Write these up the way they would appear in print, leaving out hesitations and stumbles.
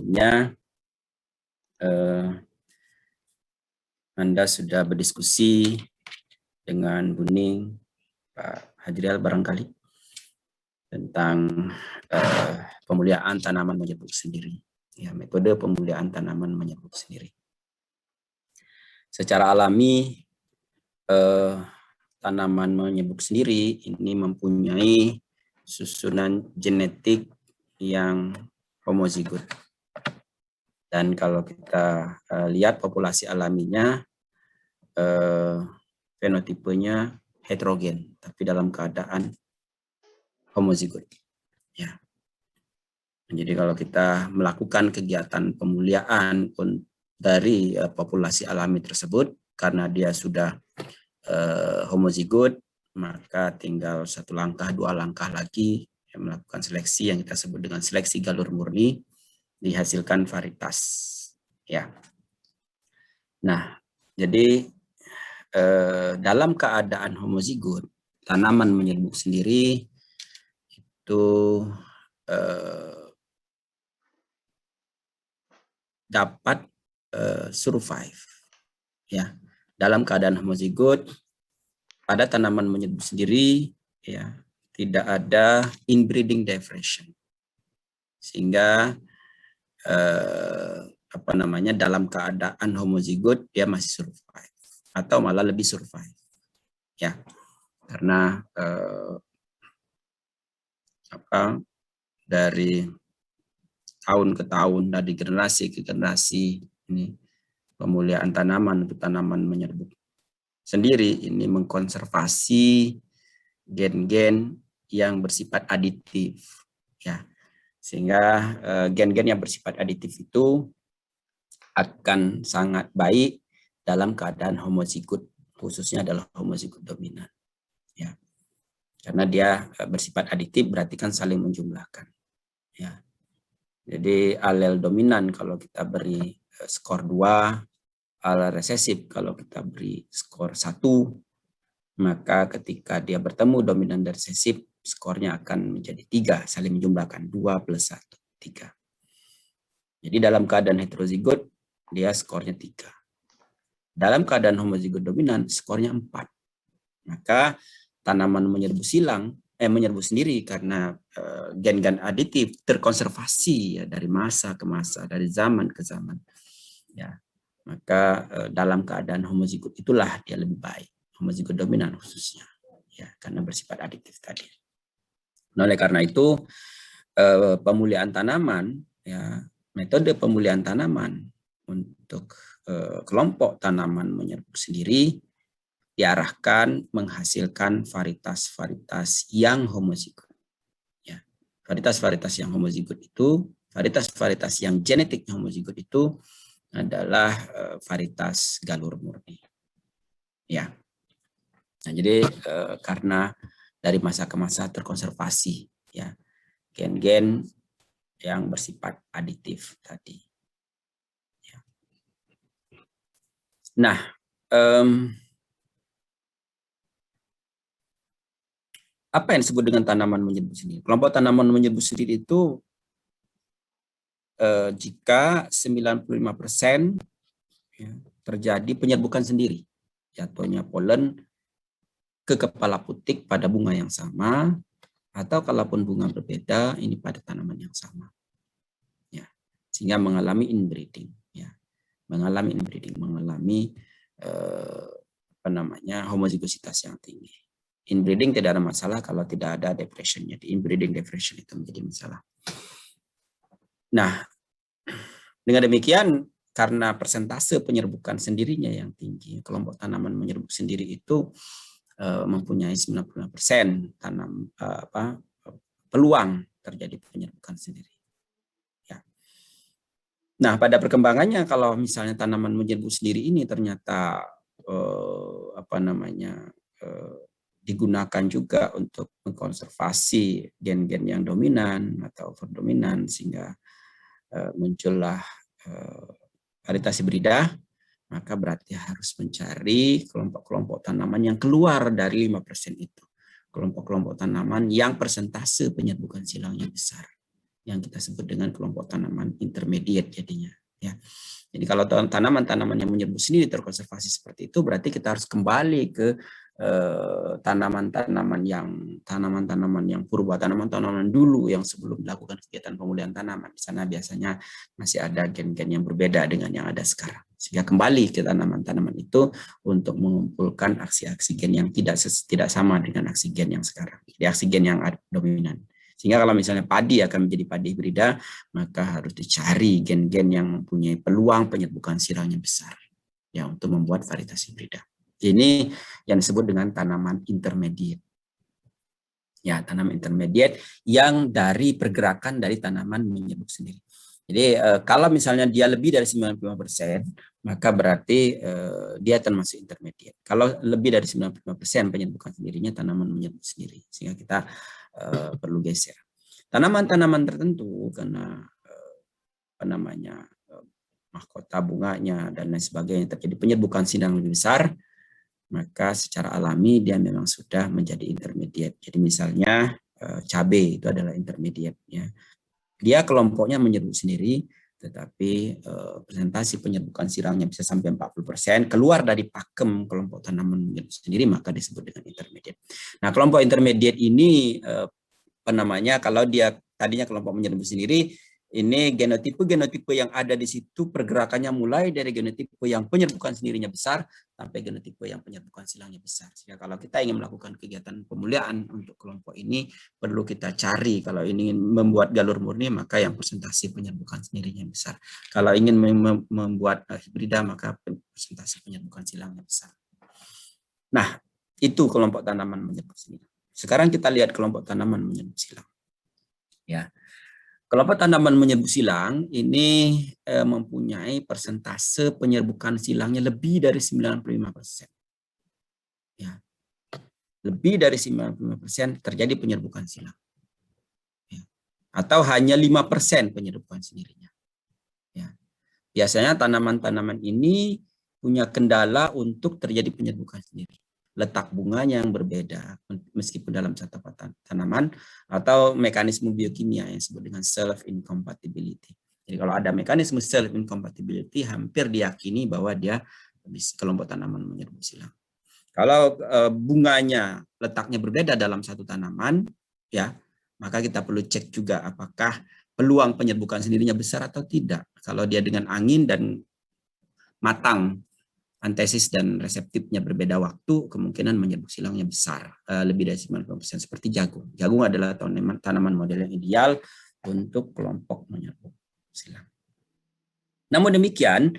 sebelumnya Anda sudah berdiskusi dengan Buning, Pak Hajrial barangkali, tentang pemuliaan tanaman menyerbuka sendiri. Ya, metode pemuliaan tanaman menyerbuka sendiri. Secara alami, tanaman menyerbuka sendiri ini mempunyai susunan genetik yang homozigot. Dan kalau kita lihat populasi alaminya, fenotipenya heterogen, tapi dalam keadaan homozigot. Ya. Jadi kalau kita melakukan kegiatan pemuliaan dari populasi alami tersebut, karena dia sudah homozigot, maka tinggal 1 langkah, 2 langkah lagi yang melakukan seleksi yang kita sebut dengan seleksi galur murni, dihasilkan varietas. Ya. Nah, jadi dalam keadaan homozigot, tanaman menyerbuk sendiri itu dapat survive. Ya, dalam keadaan homozigot pada tanaman menyerbuka sendiri, ya, tidak ada inbreeding depression, sehingga dalam keadaan homozigot dia masih survive atau malah lebih survive, ya, karena dari tahun ke tahun, dari generasi ke generasi, ini pemuliaan tanaman untuk tanaman menyerbuk sendiri ini mengkonservasi gen-gen yang bersifat aditif, ya, sehingga gen-gen yang bersifat aditif itu akan sangat baik dalam keadaan homozigot, khususnya adalah homozigot dominan, ya, karena dia bersifat aditif berarti kan saling menjumlahkan, ya. Jadi alel dominan kalau kita beri skor 2, alel resesif kalau kita beri skor 1, maka ketika dia bertemu dominan dan resesif, skornya akan menjadi 3, saling menjumlahkan 2 plus 1, 3. Jadi dalam keadaan heterozigot, dia skornya 3. Dalam keadaan homozigot dominan, skornya 4. Maka tanaman menyerbu sendiri karena gen-gen aditif terkonservasi, ya, dari masa ke masa, dari zaman ke zaman. Ya, maka dalam keadaan homozigot itulah dia lebih baik, homozigot dominan khususnya, ya, karena bersifat aditif tadi. Nah, oleh karena itu pemuliaan tanaman, ya, metode pemuliaan tanaman untuk kelompok tanaman menyerbuk sendiri diarahkan menghasilkan varietas-varietas yang homozigot. Ya, varietas-varietas yang homozigot itu, varietas-varietas yang genetik homozigot itu adalah varietas galur murni. Ya. Nah, jadi karena dari masa ke masa terkonservasi, ya, gen-gen yang bersifat aditif tadi. Ya. Nah, apa yang disebut dengan tanaman menyerbu sendiri? Kelompok tanaman menyerbu sendiri itu jika 95% ya, terjadi penyerbukan sendiri, jatuhnya polen ke kepala putik pada bunga yang sama, atau kalaupun bunga berbeda, ini pada tanaman yang sama, ya, sehingga mengalami inbreeding, ya, mengalami homozigositas yang tinggi. Inbreeding tidak ada masalah kalau tidak ada depression. Jadi inbreeding depression itu menjadi masalah. Nah, dengan demikian karena persentase penyerbukan sendirinya yang tinggi, kelompok tanaman menyerbuk sendiri itu mempunyai 95% peluang terjadi penyerbukan sendiri. Ya. Nah, pada perkembangannya kalau misalnya tanaman menyerbuk sendiri ini ternyata digunakan juga untuk mengkonservasi gen-gen yang dominan atau overdominan sehingga muncullah varietas hibrida, maka berarti harus mencari kelompok-kelompok tanaman yang keluar dari 5% itu. Kelompok-kelompok tanaman yang persentase penyerbukan silangnya besar. yang kita sebut dengan kelompok tanaman intermediate jadinya. Ya. Jadi kalau tanaman-tanaman yang menyerbu sendiri terkonservasi seperti itu, berarti kita harus kembali ke tanaman-tanaman yang purba, tanaman-tanaman dulu yang sebelum dilakukan kegiatan pemulihan tanaman. Di sana biasanya masih ada gen-gen yang berbeda dengan yang ada sekarang. Sehingga kembali ke tanaman-tanaman itu untuk mengumpulkan aksi-aksi gen yang tidak sama dengan aksi gen yang sekarang. Jadi aksi gen yang dominan. Sehingga kalau misalnya padi akan menjadi padi hibrida, maka harus dicari gen-gen yang mempunyai peluang penyerbukan sirangnya besar ya untuk membuat varietas hibrida. Ini yang disebut dengan tanaman intermediate. Ya, tanaman intermediate yang dari pergerakan dari tanaman menyerbu sendiri. Jadi kalau misalnya dia lebih dari 95%, maka berarti dia termasuk intermediate. Kalau lebih dari 95% penyerbukan sendirinya, tanaman menyerbu sendiri. Sehingga kita perlu geser. Tanaman-tanaman tertentu karena mahkota bunganya dan lain sebagainya terjadi penyerbukan sirang lebih besar, maka secara alami dia memang sudah menjadi intermediate. Jadi misalnya cabai itu adalah intermediate. Ya. Dia kelompoknya menyerbu sendiri, tetapi presentasi penyerbukan sirangnya bisa sampai 40%, keluar dari pakem kelompok tanaman menyerbu sendiri, maka disebut dengan intermediate. Nah, kelompok intermediate ini kalau dia tadinya kelompok menyerbu sendiri, ini genotipe yang ada di situ pergerakannya mulai dari genotipe yang penyerbukan sendirinya besar sampai genotipe yang penyerbukan silangnya besar. Sehingga kalau kita ingin melakukan kegiatan pemuliaan untuk kelompok ini, perlu kita cari. Kalau ingin membuat galur murni, maka yang persentase penyerbukan sendirinya besar. Kalau ingin membuat hibrida, maka persentase penyerbukan silangnya besar. Nah, itu kelompok tanaman menyerbu sendiri. Sekarang kita lihat kelompok tanaman menyerbu silang. Ya. Kelompok tanaman menyerbu silang ini mempunyai persentase penyerbukan silangnya lebih dari 95%. Ya. Lebih dari 95% terjadi penyerbukan silang. Ya. Atau hanya 5% penyerbukan sendirinya. Ya. Biasanya tanaman-tanaman ini punya kendala untuk terjadi penyerbukan sendiri. Letak bunganya yang berbeda meskipun dalam satu tanaman, atau mekanisme biokimia yang disebut dengan self incompatibility. Jadi kalau ada mekanisme self incompatibility, hampir diyakini bahwa dia kelompok tanaman menyerbu silang. Kalau bunganya letaknya berbeda dalam satu tanaman, ya, maka kita perlu cek juga apakah peluang penyerbukan sendirinya besar atau tidak. Kalau dia dengan angin dan matang, antesis dan reseptifnya berbeda waktu, kemungkinan menyerbu silangnya besar, lebih dari 90%, seperti jagung. Jagung adalah tanaman model yang ideal untuk kelompok menyerbu silang. Namun demikian,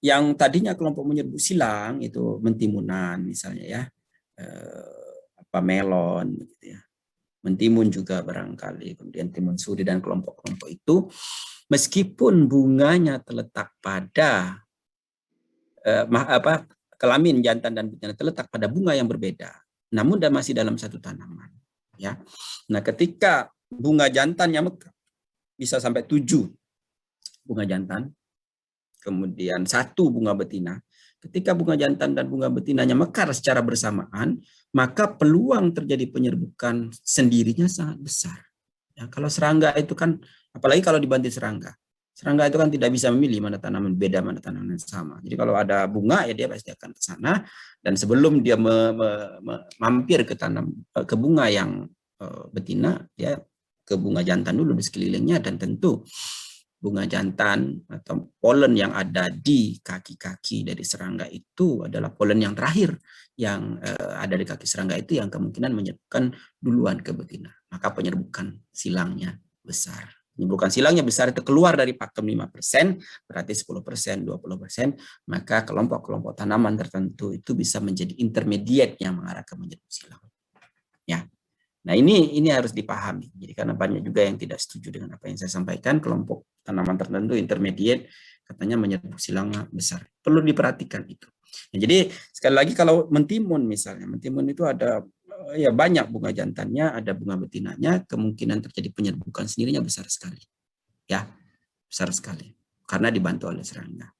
yang tadinya kelompok menyerbu silang itu mentimunan misalnya ya, melon, gitu ya. Mentimun juga barangkali, kemudian timun suri dan kelompok-kelompok itu, meskipun bunganya terletak pada kelamin jantan dan betina terletak pada bunga yang berbeda, namun masih dalam satu tanaman. Ya, nah ketika bunga jantannya mekar, bisa sampai 7 bunga jantan, kemudian 1 bunga betina. Ketika bunga jantan dan bunga betinanya mekar secara bersamaan, maka peluang terjadi penyerbukan sendirinya sangat besar. Ya, kalau serangga itu kan, apalagi kalau dibantu serangga. Serangga itu kan tidak bisa memilih mana tanaman beda, mana tanaman yang sama. Jadi kalau ada bunga, ya dia pasti akan ke sana. Dan sebelum dia mampir ke bunga yang betina, dia ke bunga jantan dulu di sekelilingnya, dan tentu bunga jantan atau polen yang ada di kaki-kaki dari serangga itu adalah polen yang terakhir yang ada di kaki serangga itu yang kemungkinan menyerbukan duluan ke betina. Maka penyerbukan silangnya besar. Penyerbukan silangnya besar itu keluar dari pakem 5%, berarti 10%, 20%, maka kelompok-kelompok tanaman tertentu itu bisa menjadi intermediate yang mengarah ke menyerbu silang. Ya. Nah, ini harus dipahami. Jadi karena banyak juga yang tidak setuju dengan apa yang saya sampaikan, kelompok tanaman tertentu intermediate katanya menyerbu silangnya besar. Perlu diperhatikan itu. Nah, jadi sekali lagi kalau mentimun misalnya, mentimun itu ada ya banyak bunga jantannya, ada bunga betinanya, kemungkinan terjadi penyerbukan sendirinya besar sekali. Ya, besar sekali karena dibantu oleh serangga.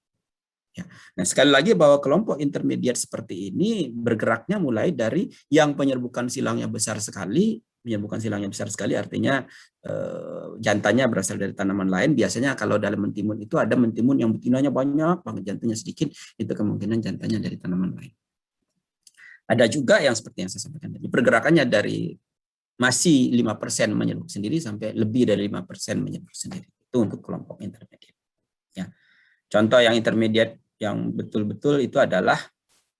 Ya. Nah, sekali lagi bahwa kelompok intermediate seperti ini bergeraknya mulai dari yang penyerbukan silangnya besar sekali penyerbukan silangnya besar sekali, artinya jantannya berasal dari tanaman lain. Biasanya kalau dalam mentimun itu ada mentimun yang betinanya banyak banget, jantannya sedikit, itu kemungkinan jantannya dari tanaman lain. Ada juga yang seperti yang saya sampaikan tadi, pergerakannya dari masih 5% menyerbuk sendiri sampai lebih dari 5% menyerbuk sendiri. Itu untuk kelompok intermediate. Ya. Contoh yang intermediate yang betul-betul itu adalah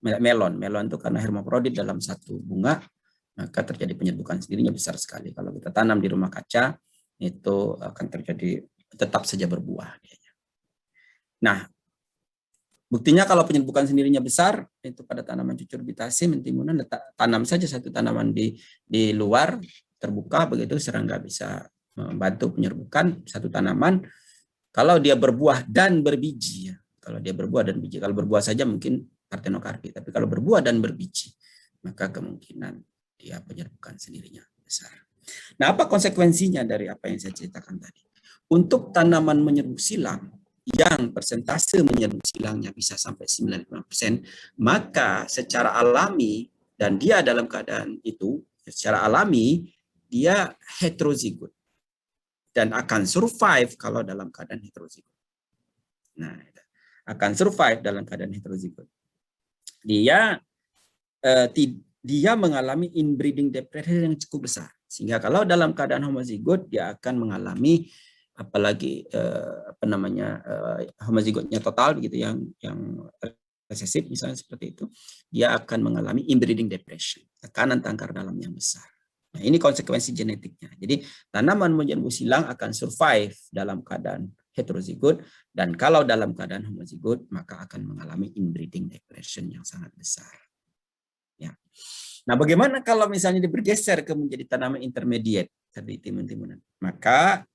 melon. Melon itu karena hermafrodit dalam satu bunga, maka terjadi penyerbukan sendirinya besar sekali. Kalau kita tanam di rumah kaca, itu akan terjadi tetap saja berbuah. Nah, buktinya kalau penyerbukan sendirinya besar, itu pada tanaman cucurbitacea, mentimunan, tanam saja satu tanaman di luar, terbuka, begitu serangga bisa membantu penyerbukan satu tanaman. Kalau dia berbuah dan berbiji, ya. Kalau dia berbuah dan biji, kalau berbuah saja mungkin partenokarpi, tapi kalau berbuah dan berbiji, maka kemungkinan dia penyerbukan sendirinya besar. Nah, apa konsekuensinya dari apa yang saya ceritakan tadi? Untuk tanaman menyerbuk silang, yang persentase menyerbuk silangnya bisa sampai 95%, maka secara alami, dan dia dalam keadaan itu, secara alami, dia heterozigot. Dan akan survive kalau dalam keadaan heterozigot. Nah, akan survive dalam keadaan heterozigot. Dia mengalami inbreeding depression yang cukup besar. Sehingga kalau dalam keadaan homozigot, dia akan mengalami apalagi homozigotnya total begitu yang resesif misalnya seperti itu, dia akan mengalami inbreeding depression, tekanan tangkar dalam yang besar. Nah, ini konsekuensi genetiknya. Jadi tanaman menyerbuk silang akan survive dalam keadaan heterozigot, dan kalau dalam keadaan homozigot maka akan mengalami inbreeding depression yang sangat besar. Ya. Nah, bagaimana kalau misalnya dia bergeser ke menjadi tanaman intermediate tadi timun-timunan? Maka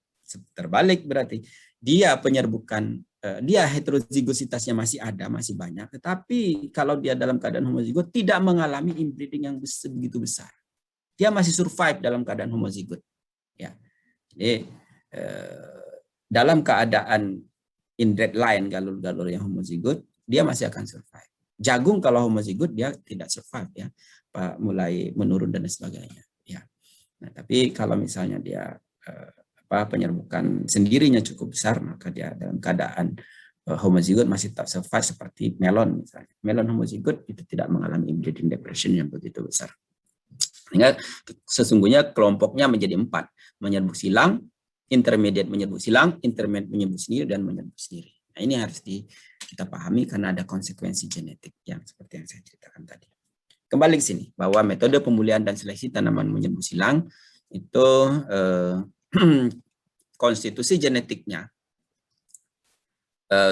terbalik berarti dia penyerbukan, dia heterozigositasnya masih ada, masih banyak, tetapi kalau dia dalam keadaan homozigot tidak mengalami inbreeding yang begitu besar. Dia masih survive dalam keadaan homozigot. Ya. Jadi dalam keadaan inbred line galur-galur yang homozigot, dia masih akan survive. Jagung kalau homozigot dia tidak survive ya, mulai menurun dan sebagainya. Ya. Nah, tapi kalau misalnya dia penyerbukan sendirinya cukup besar, maka dia dalam keadaan homozigot masih tetap survive seperti melon misalnya. Melon homozigot itu tidak mengalami inbreeding depression yang begitu besar. Sehingga sesungguhnya kelompoknya menjadi 4, menyerbuk silang, intermediate menyerbuk silang, intermediate menyerbuk sendiri, dan menyerbuk sendiri. Nah, ini harus kita pahami karena ada konsekuensi genetik yang seperti yang saya ceritakan tadi. Kembali ke sini, bahwa metode pemulihan dan seleksi tanaman menyerbuk silang itu konstitusi genetiknya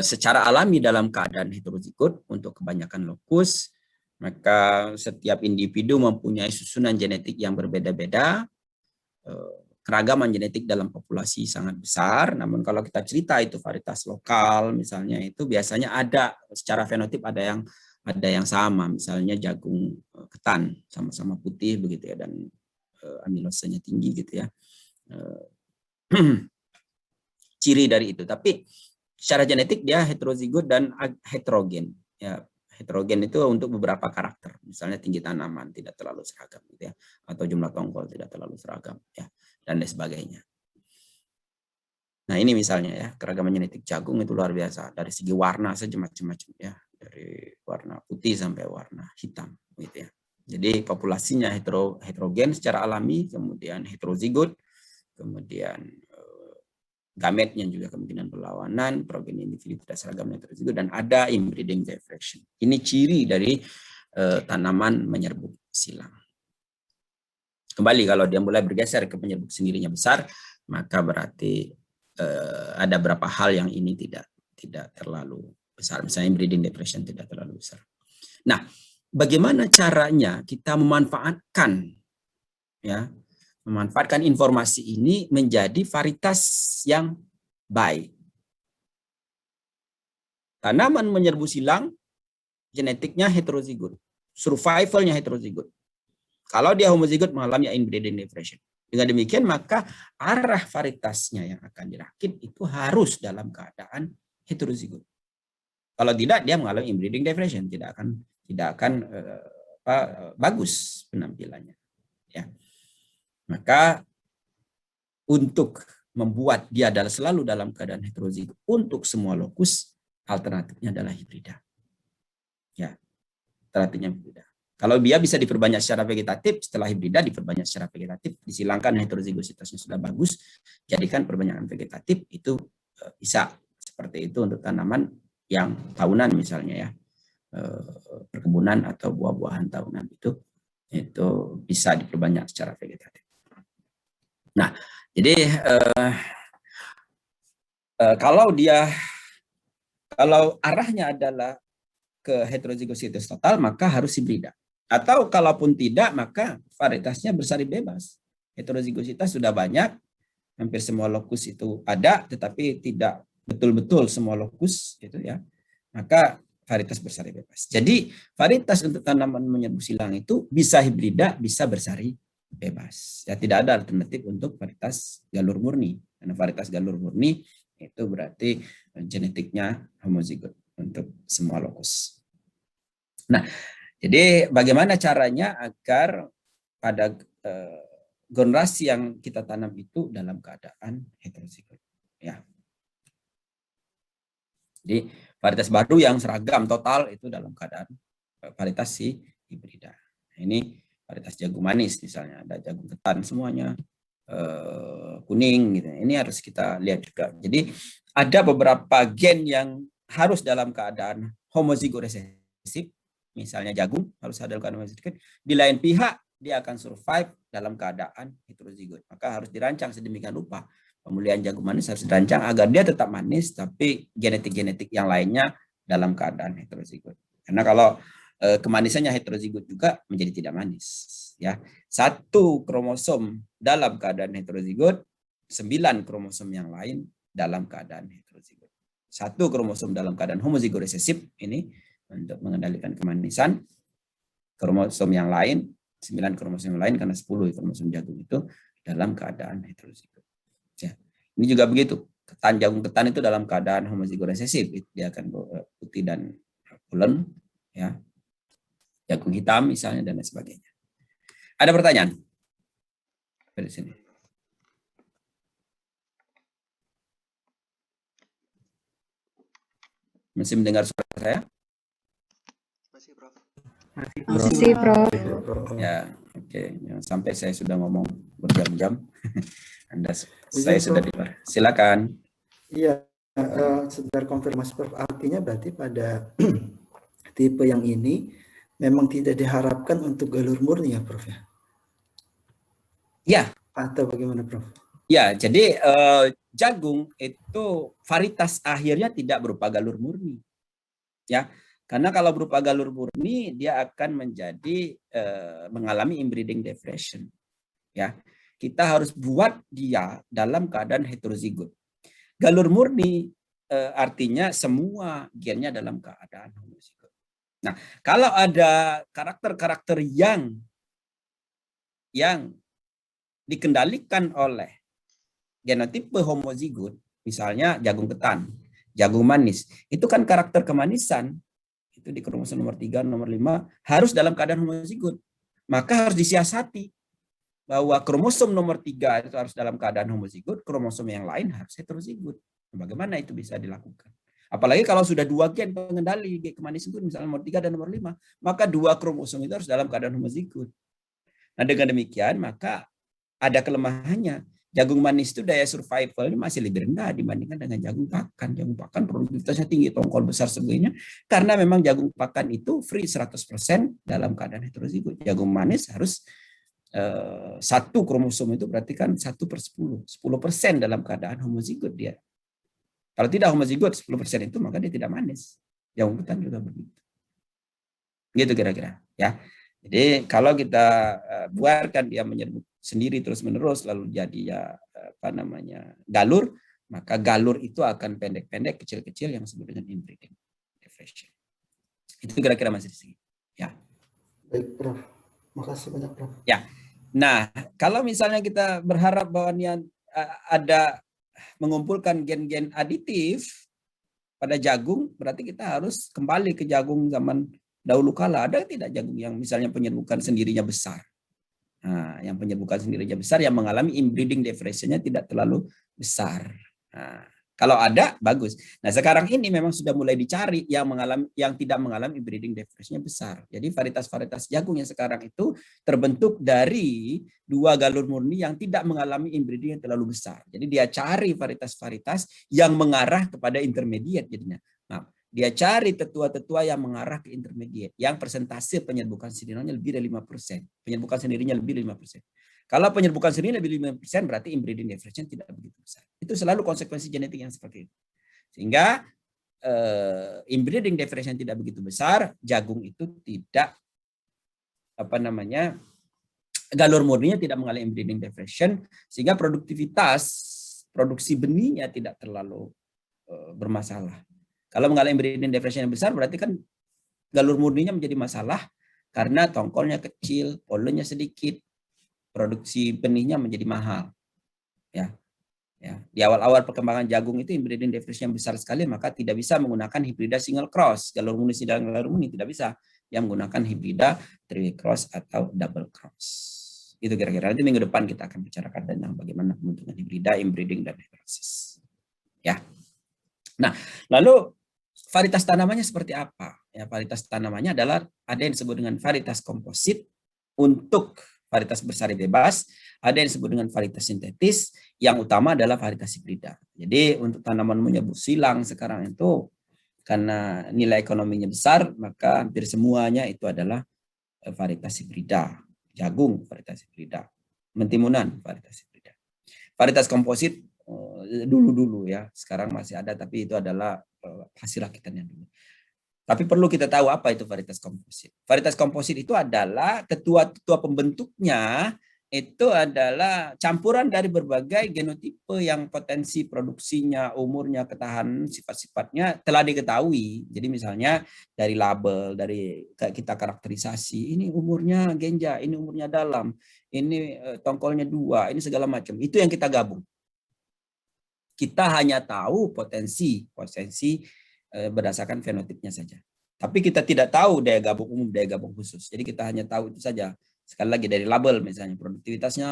secara alami dalam keadaan heterozigot untuk kebanyakan lokus, maka setiap individu mempunyai susunan genetik yang berbeda-beda, keragaman genetik dalam populasi sangat besar. Namun kalau kita cerita itu varietas lokal misalnya, itu biasanya ada secara fenotip ada yang sama, misalnya jagung ketan sama-sama putih begitu ya, dan amilosanya tinggi gitu ya. Ciri dari itu, tapi secara genetik dia heterozigot dan heterogen. Ya, heterogen itu untuk beberapa karakter, misalnya tinggi tanaman tidak terlalu seragam, gitu ya, atau jumlah tongkol tidak terlalu seragam, ya, dan lain sebagainya. Nah, ini misalnya ya, keragaman genetik jagung itu luar biasa dari segi warna saja macam-macam ya, dari warna putih sampai warna hitam, gitu ya. Jadi populasinya heterogen secara alami, kemudian heterozigot, kemudian gametnya juga kemungkinan berlawanan, progeny individu tidak seragam heterozigot, dan ada inbreeding depression. Ini ciri dari tanaman menyerbuk silang. Kembali kalau dia mulai bergeser ke penyerbuk sendirinya besar, maka berarti ada beberapa hal yang ini tidak terlalu besar. Misalnya inbreeding depression tidak terlalu besar. Nah, bagaimana caranya kita memanfaatkan informasi ini menjadi varietas yang baik? Tanaman menyerbuk silang genetiknya heterozigot, survivalnya heterozigot. Kalau dia homozigot mengalami inbreeding depression. Dengan demikian maka arah varietasnya yang akan dirakit itu harus dalam keadaan heterozigot. Kalau tidak dia mengalami inbreeding depression, tidak akan bagus penampilannya. Ya. Maka untuk membuat dia adalah selalu dalam keadaan heterozigot untuk semua lokus, alternatifnya adalah hibrida. Ya, alternatifnya hibrida. Kalau dia bisa diperbanyak secara vegetatif, setelah hibrida diperbanyak secara vegetatif, disilangkan heterozigositasnya sudah bagus, jadikan perbanyakan vegetatif itu bisa seperti itu untuk tanaman yang tahunan misalnya ya, perkebunan atau buah-buahan tahunan itu bisa diperbanyak secara vegetatif. Nah, jadi kalau arahnya adalah ke heterozigositas total, maka harus hibrida. Atau kalaupun tidak, maka varietasnya bersari bebas. Heterozigositas sudah banyak, hampir semua lokus itu ada, tetapi tidak betul-betul semua lokus gitu ya. Maka varietas bersari bebas. Jadi varietas untuk tanaman menyerbu silang itu bisa hibrida, bisa bersari bebas. Ya, tidak ada alternatif untuk varietas galur murni. Karena varietas galur murni itu berarti genetiknya homozigot untuk semua lokus. Nah, jadi bagaimana caranya agar pada generasi yang kita tanam itu dalam keadaan heterozigot, ya. Jadi varietas baru yang seragam total itu dalam keadaan varietas si hibrida. Ini varietas jagung manis misalnya, ada jagung ketan semuanya kuning gitu. Ini harus kita lihat juga. Jadi ada beberapa gen yang harus dalam keadaan homozigot resesif. Misalnya jagung harus ada dalam keadaan homozigot. Di lain pihak dia akan survive dalam keadaan heterozigot. Maka harus dirancang sedemikian rupa. Pemulihan jagung manis harus dirancang agar dia tetap manis, tapi genetik-genetik yang lainnya dalam keadaan heterozigot. Karena kalau kemanisannya heterozigot juga menjadi tidak manis. Ya, 1 kromosom dalam keadaan heterozigot, 9 kromosom yang lain dalam keadaan heterozigot. 1 kromosom dalam keadaan homozigot resesif ini untuk mengendalikan kemanisan, kromosom yang lain 9 kromosom yang lain karena 10 kromosom jagung itu dalam keadaan heterozigot. Ya. Ini juga begitu. Jagung ketan itu dalam keadaan homozigot resesif, dia akan putih dan pulen, ya. Jagung hitam misalnya dan lain sebagainya. Ada pertanyaan? Dari sini. Masih mendengar suara saya? Masih, Prof. Masih, Prof. Ya, oke. Sampai saya sudah ngomong berjam-jam. Saya sudah di luar. Silakan. Iya, sebentar konfirmasi, Prof. Artinya berarti pada tipe yang ini memang tidak diharapkan untuk galur murni ya, Prof ya? Ya. Atau bagaimana, Prof? Ya, jadi jagung itu varietas akhirnya tidak berupa galur murni. Ya, karena kalau berupa galur murni dia akan menjadi mengalami inbreeding depression. Ya, kita harus buat dia dalam keadaan heterozigot. Galur murni artinya semua gennya dalam keadaan homozigot. Nah, kalau ada karakter-karakter yang dikendalikan oleh genotipe homozigot, misalnya jagung ketan, jagung manis, itu kan karakter kemanisan itu di kromosom nomor 3, nomor 5 harus dalam keadaan homozigot. Maka harus disiasati bahwa kromosom nomor 3 itu harus dalam keadaan homozigot, kromosom yang lain harus heterozigot. Bagaimana itu bisa dilakukan? Apalagi kalau sudah 2 gen pengendali kemanisan itu misalnya nomor 3 dan nomor 5, maka 2 kromosom itu harus dalam keadaan homozigot. Nah, dengan demikian maka ada kelemahannya. Jagung manis itu daya survivalnya masih lebih rendah dibandingkan dengan jagung pakan. Jagung pakan produktivitasnya tinggi, tongkol besar sebagainya. Karena memang jagung pakan itu free 100% dalam keadaan heterozigot. Jagung manis harus 1 kromosom itu berarti kan 1/10. 10% dalam keadaan homozigot dia. Kalau tidak homozigot 10% itu maka dia tidak manis. Jagung ketan juga begitu. Gitu kira-kira. Ya. Jadi kalau kita biarkan dia menyerbu sendiri terus-menerus lalu jadi ya galur, maka galur itu akan pendek-pendek, kecil-kecil yang disebut dengan inbreeding depression. Itu kira-kira masih di sini. Ya. Baik, Prof. Makasih banyak, Prof. Ya. Nah, kalau misalnya kita berharap bahwa ada mengumpulkan gen-gen aditif pada jagung, berarti kita harus kembali ke jagung zaman dahulu kala. Ada tidak jagung yang misalnya penyerbukan sendirinya besar? Nah, yang penyerbukan sendirinya besar, yang mengalami inbreeding depression-nya tidak terlalu besar. Nah, kalau ada bagus. Nah, sekarang ini memang sudah mulai dicari yang tidak mengalami inbreeding depression-nya besar. Jadi varietas-varietas jagung yang sekarang itu terbentuk dari 2 galur murni yang tidak mengalami inbreeding yang terlalu besar. Jadi dia cari varietas-varietas yang mengarah kepada intermediate jadinya. Nah, dia cari tetua-tetua yang mengarah ke intermediate, yang persentase penyerbukan sendirinya lebih dari 5%. Penyerbukan sendirinya lebih dari 5%. Kalau penyerbukan sendiri lebih dari 5%, berarti inbreeding depression tidak begitu besar. Itu selalu konsekuensi genetik yang seperti itu. Sehingga inbreeding depression tidak begitu besar, jagung itu tidak galur murninya tidak mengalami inbreeding depression, sehingga produksi benihnya tidak terlalu bermasalah. Kalau mengalami inbreeding depression yang besar, berarti kan galur murninya menjadi masalah karena tongkolnya kecil, polennya sedikit, produksi benihnya menjadi mahal. Ya. Di awal-awal perkembangan jagung itu inbreeding depression yang besar sekali, maka tidak bisa menggunakan hibrida single cross, galur murni dan galur murni tidak bisa. Yang menggunakan hibrida triple cross atau double cross. Itu kira-kira. Nanti minggu depan kita akan bicarakan tentang bagaimana pembentukan hibrida, inbreeding, dan necrosis. Ya. Nah, lalu varietas tanamannya seperti apa? Ya, varietas tanamannya adalah ada yang disebut dengan varietas komposit untuk varietas bersari bebas, ada yang disebut dengan varietas sintetis, yang utama adalah varietas hibrida. Jadi untuk tanaman menyerbu silang sekarang itu karena nilai ekonominya besar, maka hampir semuanya itu adalah varietas hibrida. Jagung varietas hibrida, mentimunan varietas hibrida. Varietas komposit dulu-dulu ya, sekarang masih ada, tapi itu adalah hasil rakitannya dulu. Tapi perlu kita tahu apa itu varietas komposit. Varietas komposit itu adalah tetua-tetua pembentuknya itu adalah campuran dari berbagai genotipe yang potensi produksinya, umurnya, ketahanan, sifat-sifatnya telah diketahui. Jadi misalnya dari label, dari kita karakterisasi, ini umurnya genja, ini umurnya dalam, ini tongkolnya 2, ini segala macam. Itu yang kita gabung. Kita hanya tahu potensi berdasarkan fenotipnya saja. Tapi kita tidak tahu daya gabung umum, daya gabung khusus. Jadi kita hanya tahu itu saja. Sekali lagi dari label misalnya, produktivitasnya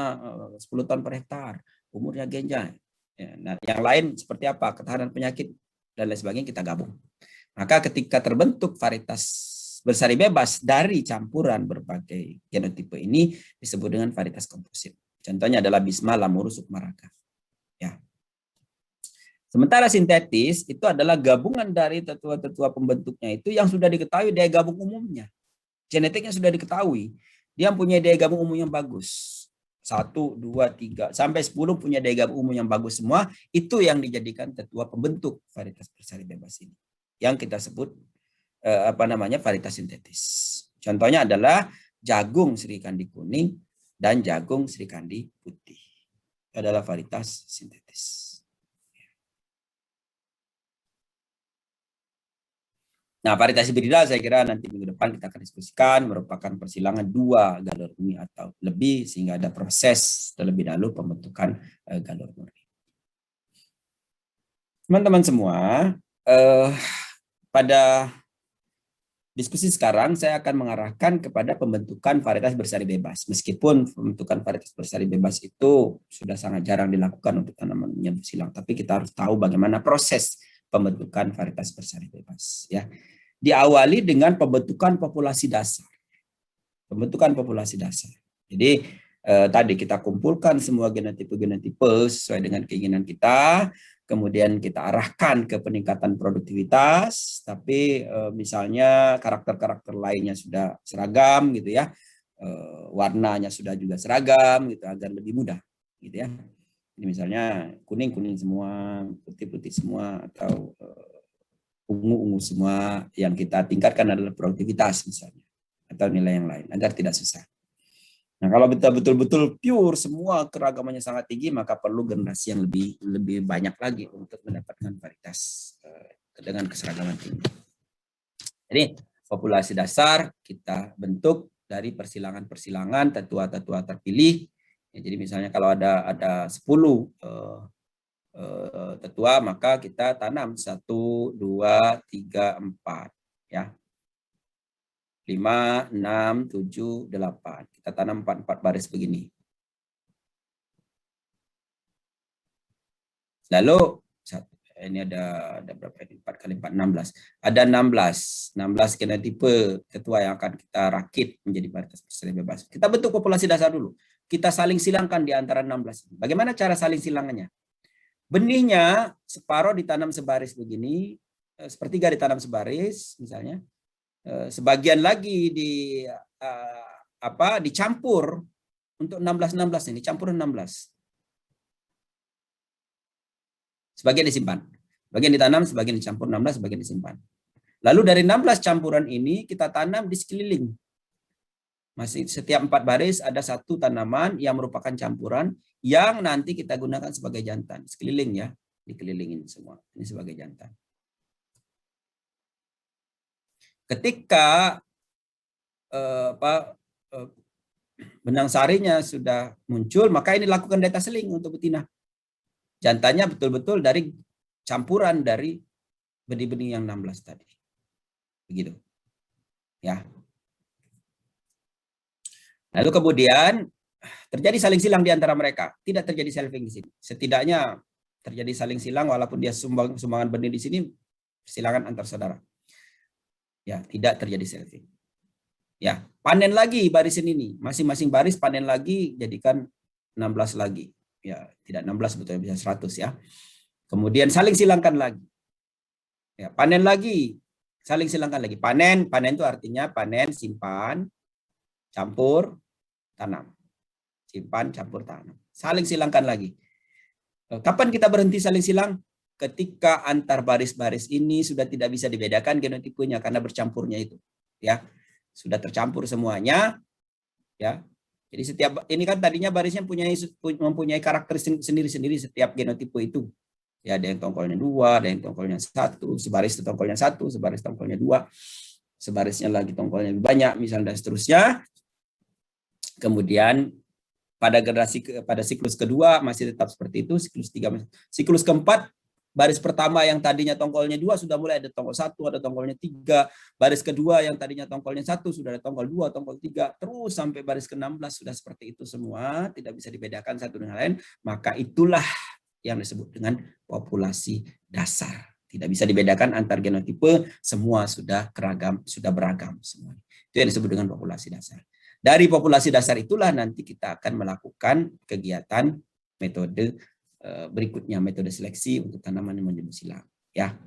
10 ton per hektar, umurnya genja. Ya, nah, yang lain seperti apa, ketahanan penyakit, dan lain sebagainya kita gabung. Maka ketika terbentuk varietas bersari bebas dari campuran berbagai genotipe ini disebut dengan varietas komposit. Contohnya adalah Bisma, Lamurus, Sukmaraka. Ya. Sementara sintetis itu adalah gabungan dari tetua-tetua pembentuknya itu yang sudah diketahui daya gabung umumnya. Genetiknya sudah diketahui. Dia punya daya gabung umum yang bagus. 1, 2, 3, sampai 10 punya daya gabung umum yang bagus semua. Itu yang dijadikan tetua pembentuk varietas bersari bebas ini. Yang kita sebut varietas sintetis. Contohnya adalah jagung serikandi kuning dan jagung serikandi putih. Itu adalah varietas sintetis. Nah, varietas hibrida saya kira nanti minggu depan kita akan diskusikan, merupakan persilangan 2 galur murni atau lebih sehingga ada proses terlebih dahulu pembentukan galur murni. Teman-teman semua, pada diskusi sekarang saya akan mengarahkan kepada pembentukan varietas bersari bebas. Meskipun pembentukan varietas bersari bebas itu sudah sangat jarang dilakukan untuk tanaman menyerbu silang, tapi kita harus tahu bagaimana proses pembentukan varietas bersari bebas. Ya. Diawali dengan pembentukan populasi dasar. Pembentukan populasi dasar. Jadi tadi kita kumpulkan semua genotipe-genotipe sesuai dengan keinginan kita, kemudian kita arahkan ke peningkatan produktivitas, tapi misalnya karakter-karakter lainnya sudah seragam gitu ya, warnanya sudah juga seragam gitu agar lebih mudah gitu ya. Ini misalnya kuning-kuning semua, putih-putih semua, atau ungu-ungu semua. Yang kita tingkatkan adalah produktivitas misalnya, atau nilai yang lain agar tidak susah. Nah, kalau betul-betul pure semua keragamannya sangat tinggi, maka perlu generasi yang lebih banyak lagi untuk mendapatkan varietas dengan keseragaman tinggi. Jadi populasi dasar kita bentuk dari persilangan-persilangan tetua-tetua terpilih. Ya, jadi misalnya kalau ada 10 tetua, maka kita tanam 1, 2, 3, 4 ya. 5, 6, 7, 8. Kita tanam 4 baris begini. Lalu ini ada berapa ini? 4 kali 4, 16. Ada 16 genotipe ketua yang akan kita rakit menjadi varietas perselai bebas. Kita bentuk populasi dasar dulu. Kita saling silangkan di antara 16 ini. Bagaimana cara saling silangannya? Benihnya separuh ditanam sebaris begini, sepertiga ditanam sebaris misalnya. Sebagian lagi dicampur untuk 16 ini, campur 16. Sebagian disimpan. Sebagian ditanam, sebagian dicampur 16, sebagian disimpan. Lalu dari 16 campuran ini kita tanam di sekeliling. Masih setiap 4 baris ada satu tanaman yang merupakan campuran yang nanti kita gunakan sebagai jantan. Sekeliling ya, dikelilingin semua. Ini sebagai jantan. Ketika benang sarinya sudah muncul, maka ini lakukan data seling untuk betina. Jantannya betul-betul dari campuran dari benih-benih yang 16 tadi. Begitu. Ya. Lalu kemudian terjadi saling silang di antara mereka. Tidak terjadi selfing di sini. Setidaknya terjadi saling silang walaupun dia sumbangan benih di sini, silangan antar saudara. Ya, tidak terjadi selfing. Ya, panen lagi barisan ini. Masing-masing baris panen lagi, jadikan 16 lagi. Ya, tidak 16 betulnya bisa 100 ya. Kemudian saling silangkan lagi. Ya, panen lagi, saling silangkan lagi. Panen itu artinya panen, simpan, campur, tanam. Simpan, campur, tanam. Saling silangkan lagi. Kapan kita berhenti saling silang? Ketika antar baris-baris ini sudah tidak bisa dibedakan genotipenya karena bercampurnya itu. Ya, sudah tercampur semuanya. Ya. Jadi setiap ini kan tadinya barisnya mempunyai karakter sendiri-sendiri setiap genotipe itu. Ya, ada yang tongkolnya 2, ada yang tongkolnya 1, sebaris tongkolnya 1, sebaris tongkolnya 2, sebarisnya lagi tongkolnya lebih banyak, misalnya dan seterusnya. Kemudian pada siklus kedua masih tetap seperti itu, siklus 3, siklus keempat baris pertama yang tadinya tongkolnya 2 sudah mulai ada tongkol 1, ada tongkolnya 3. Baris kedua yang tadinya tongkolnya 1 sudah ada tongkol 2, tongkol 3. Terus sampai baris ke-16 sudah seperti itu semua. Tidak bisa dibedakan satu dengan lain. Maka itulah yang disebut dengan populasi dasar. Tidak bisa dibedakan antar genotipe. Semua sudah beragam semua. Itu yang disebut dengan populasi dasar. Dari populasi dasar itulah nanti kita akan melakukan kegiatan metode berikutnya, metode seleksi untuk tanaman yang menjenuh silang. Ya,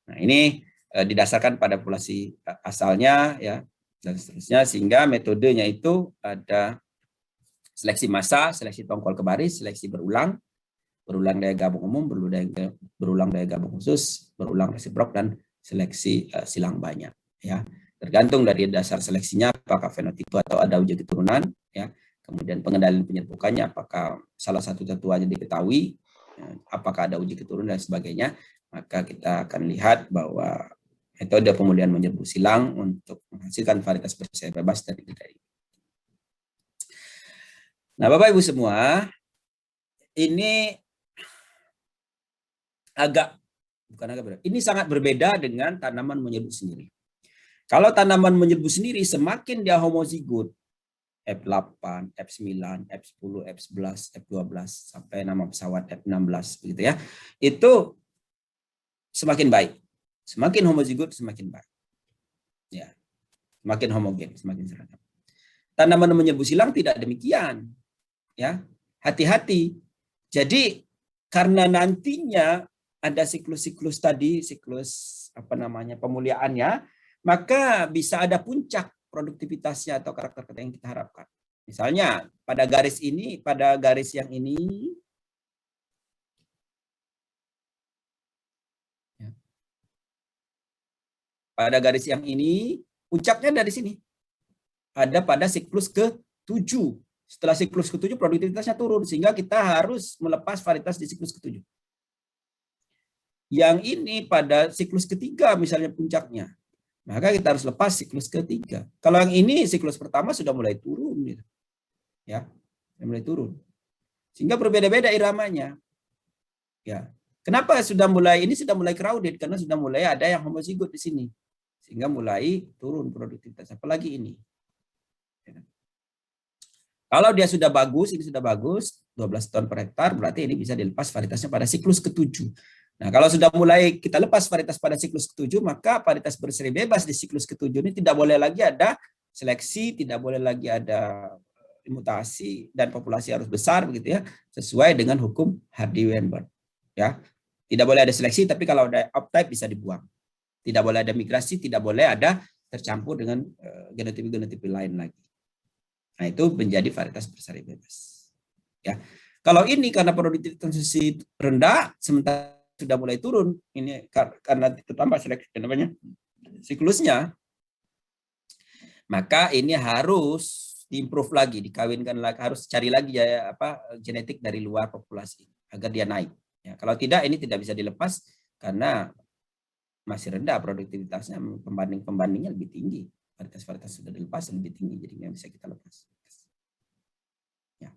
nah ini didasarkan pada populasi asalnya, ya, dan seterusnya, sehingga metodenya itu ada seleksi massa, seleksi tongkol ke baris, seleksi berulang daya gabung umum, berulang daya gabung khusus, berulang resiprok, dan seleksi silang banyak. Ya, tergantung dari dasar seleksinya, apakah fenotipe atau ada uji keturunan, ya. Kemudian pengendalian penyerbukannya, apakah salah satu tetuanya diketahui, apakah ada uji keturunan dan sebagainya, maka kita akan lihat bahwa metode pemulihan menyerbu silang untuk menghasilkan varietas perselai bebas dari ini. Nah, Bapak Ibu semua, ini ini sangat berbeda dengan tanaman menyerbu sendiri. Kalau tanaman menyerbu sendiri, semakin dia homozigot, F8, F9, F10, F11, F12, sampai nama pesawat F16, begitu ya. Itu semakin baik. Semakin homozigot, semakin baik. Ya, semakin homogen, semakin seragam. Tanaman menyerbu silang tidak demikian. Ya, hati-hati. Jadi karena nantinya ada siklus-siklus tadi, siklus pemuliaannya, maka bisa ada puncak produktivitasnya atau karakter yang kita harapkan. Misalnya pada garis ini, pada garis yang ini, pada garis yang ini, puncaknya dari sini. Ada pada siklus ke-7. Setelah siklus ke-7 produktivitasnya turun, sehingga kita harus melepas varietas di siklus ke-7. Yang ini pada siklus ke-3 misalnya puncaknya. Maka kita harus lepas siklus ke-3. Kalau yang ini siklus pertama sudah mulai turun, gitu. Ya, mulai turun. Sehingga berbeda-beda iramanya. Ya, kenapa sudah mulai crowded? Karena sudah mulai ada yang homozigot di sini. sehingga mulai turun produktivitas. Apalagi ini. Kalau dia sudah bagus, ini sudah bagus, 12 ton per hektar, berarti ini bisa dilepas varietasnya pada siklus ke-7. Nah, kalau sudah mulai kita lepas varietas pada siklus ke-7, maka varietas berseri bebas di siklus ke-7 ini tidak boleh lagi ada seleksi, tidak boleh lagi ada mutasi, dan populasi harus besar begitu ya, sesuai dengan hukum Hardy-Weinberg. Ya, tidak boleh ada seleksi, tapi kalau ada off-type bisa dibuang. Tidak boleh ada migrasi, tidak boleh ada tercampur dengan genotipi-genotipi lain lagi. Nah, itu menjadi varietas berseri bebas. Ya. Kalau ini karena produktivitas transisi rendah, sementara sudah mulai turun, ini karena ditambah seleksi namanya siklusnya, maka ini harus diimprove lagi, dikawinkan lagi, harus cari lagi ya genetik dari luar populasi agar dia naik. Ya, kalau tidak ini tidak bisa dilepas karena masih rendah produktivitasnya, pembandingnya lebih tinggi. Varietas-varietas sudah dilepas lebih tinggi, jadi nggak bisa kita lepas. Ya.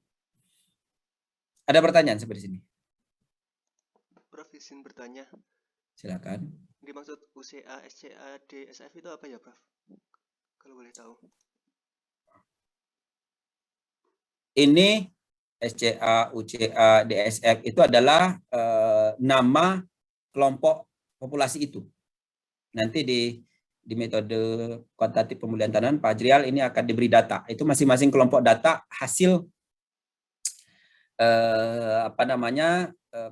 Ada pertanyaan sampai di sini? Prof, izin bertanya. Silakan. Dimaksud UCA, SCA, DSF itu apa ya, Prof? Kalau boleh tahu. Ini SCA, UCA, DSF itu adalah nama kelompok populasi itu. Nanti di metode kuantitatif pemulihan tanaman, Pak Ajrial ini akan diberi data. Itu masing-masing kelompok data hasil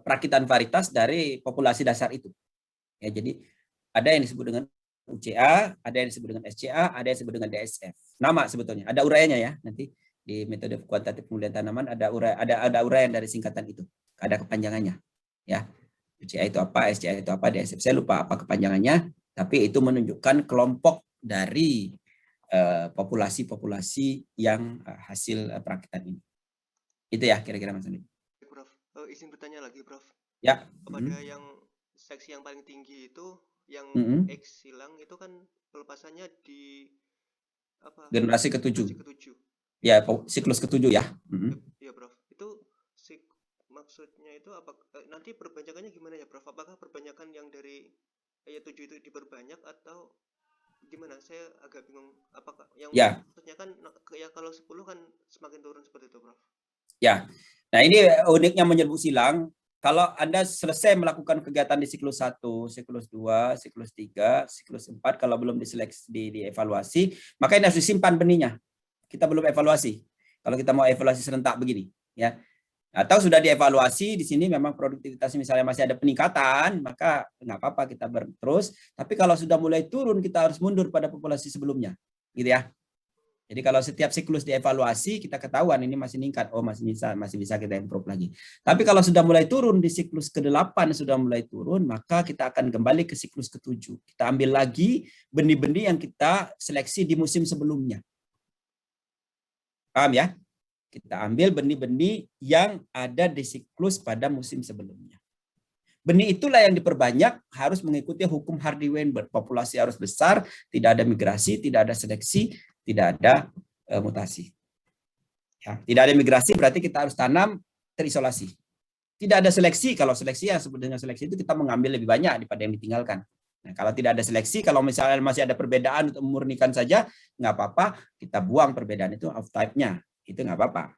perakitan varietas dari populasi dasar itu. Ya, jadi ada yang disebut dengan UCA, ada yang disebut dengan SCA, ada yang disebut dengan DSF. Nama sebetulnya, ada uraiannya ya. Nanti di metode kuantitatif pemulihan tanaman ada uraian dari singkatan itu. Ada kepanjangannya. Ya. UCA itu apa, SCA itu apa, DSF saya lupa apa kepanjangannya, tapi itu menunjukkan kelompok dari populasi-populasi yang hasil perakitan ini. Itu ya kira-kira Mas Andi. Prof, izin bertanya lagi, Prof. Ya. Kepada yang seksi yang paling tinggi itu, yang X silang itu kan pelepasannya di apa? Generasi ke-7. Ke-7. Ya, siklus ke-7 ya. Iya, Prof. Itu maksudnya itu apa? Nanti perbanyakannya gimana ya, Prof? Apakah perbanyakan yang dari 7 itu diperbanyak atau gimana? Saya agak bingung. Apakah yang maksudnya kan ya kalau 10 kan semakin turun seperti itu, Prof? Ya. Nah, ini uniknya menyerbu silang. Kalau Anda selesai melakukan kegiatan di siklus 1, siklus 2, siklus 3, siklus 4, kalau belum diseleksi, dievaluasi, maka ini harus disimpan benihnya. Kita belum evaluasi. Kalau kita mau evaluasi serentak begini, ya. Atau sudah dievaluasi di sini memang produktivitasnya misalnya masih ada peningkatan, maka nggak apa-apa kita terus. Tapi kalau sudah mulai turun, kita harus mundur pada populasi sebelumnya, gitu ya. Jadi kalau setiap siklus dievaluasi, kita ketahuan ini masih meningkat, oh masih bisa kita improve lagi. Tapi kalau sudah mulai turun di siklus ke-8 sudah mulai turun, maka kita akan kembali ke siklus ke-7. Kita ambil lagi benih-benih yang kita seleksi di musim sebelumnya. Paham ya? Kita ambil benih-benih yang ada di siklus pada musim sebelumnya. Benih itulah yang diperbanyak, harus mengikuti hukum Hardy-Weinberg. Populasi harus besar, tidak ada migrasi, tidak ada seleksi, tidak ada mutasi. Ya, tidak ada migrasi berarti kita harus tanam terisolasi. Tidak ada seleksi, kalau seleksi yang sebut dengan seleksi itu kita mengambil lebih banyak daripada yang ditinggalkan. Nah, kalau tidak ada seleksi, kalau misalnya masih ada perbedaan untuk memurnikan saja, nggak apa-apa, kita buang perbedaan itu off type-nya. Itu nggak apa-apa.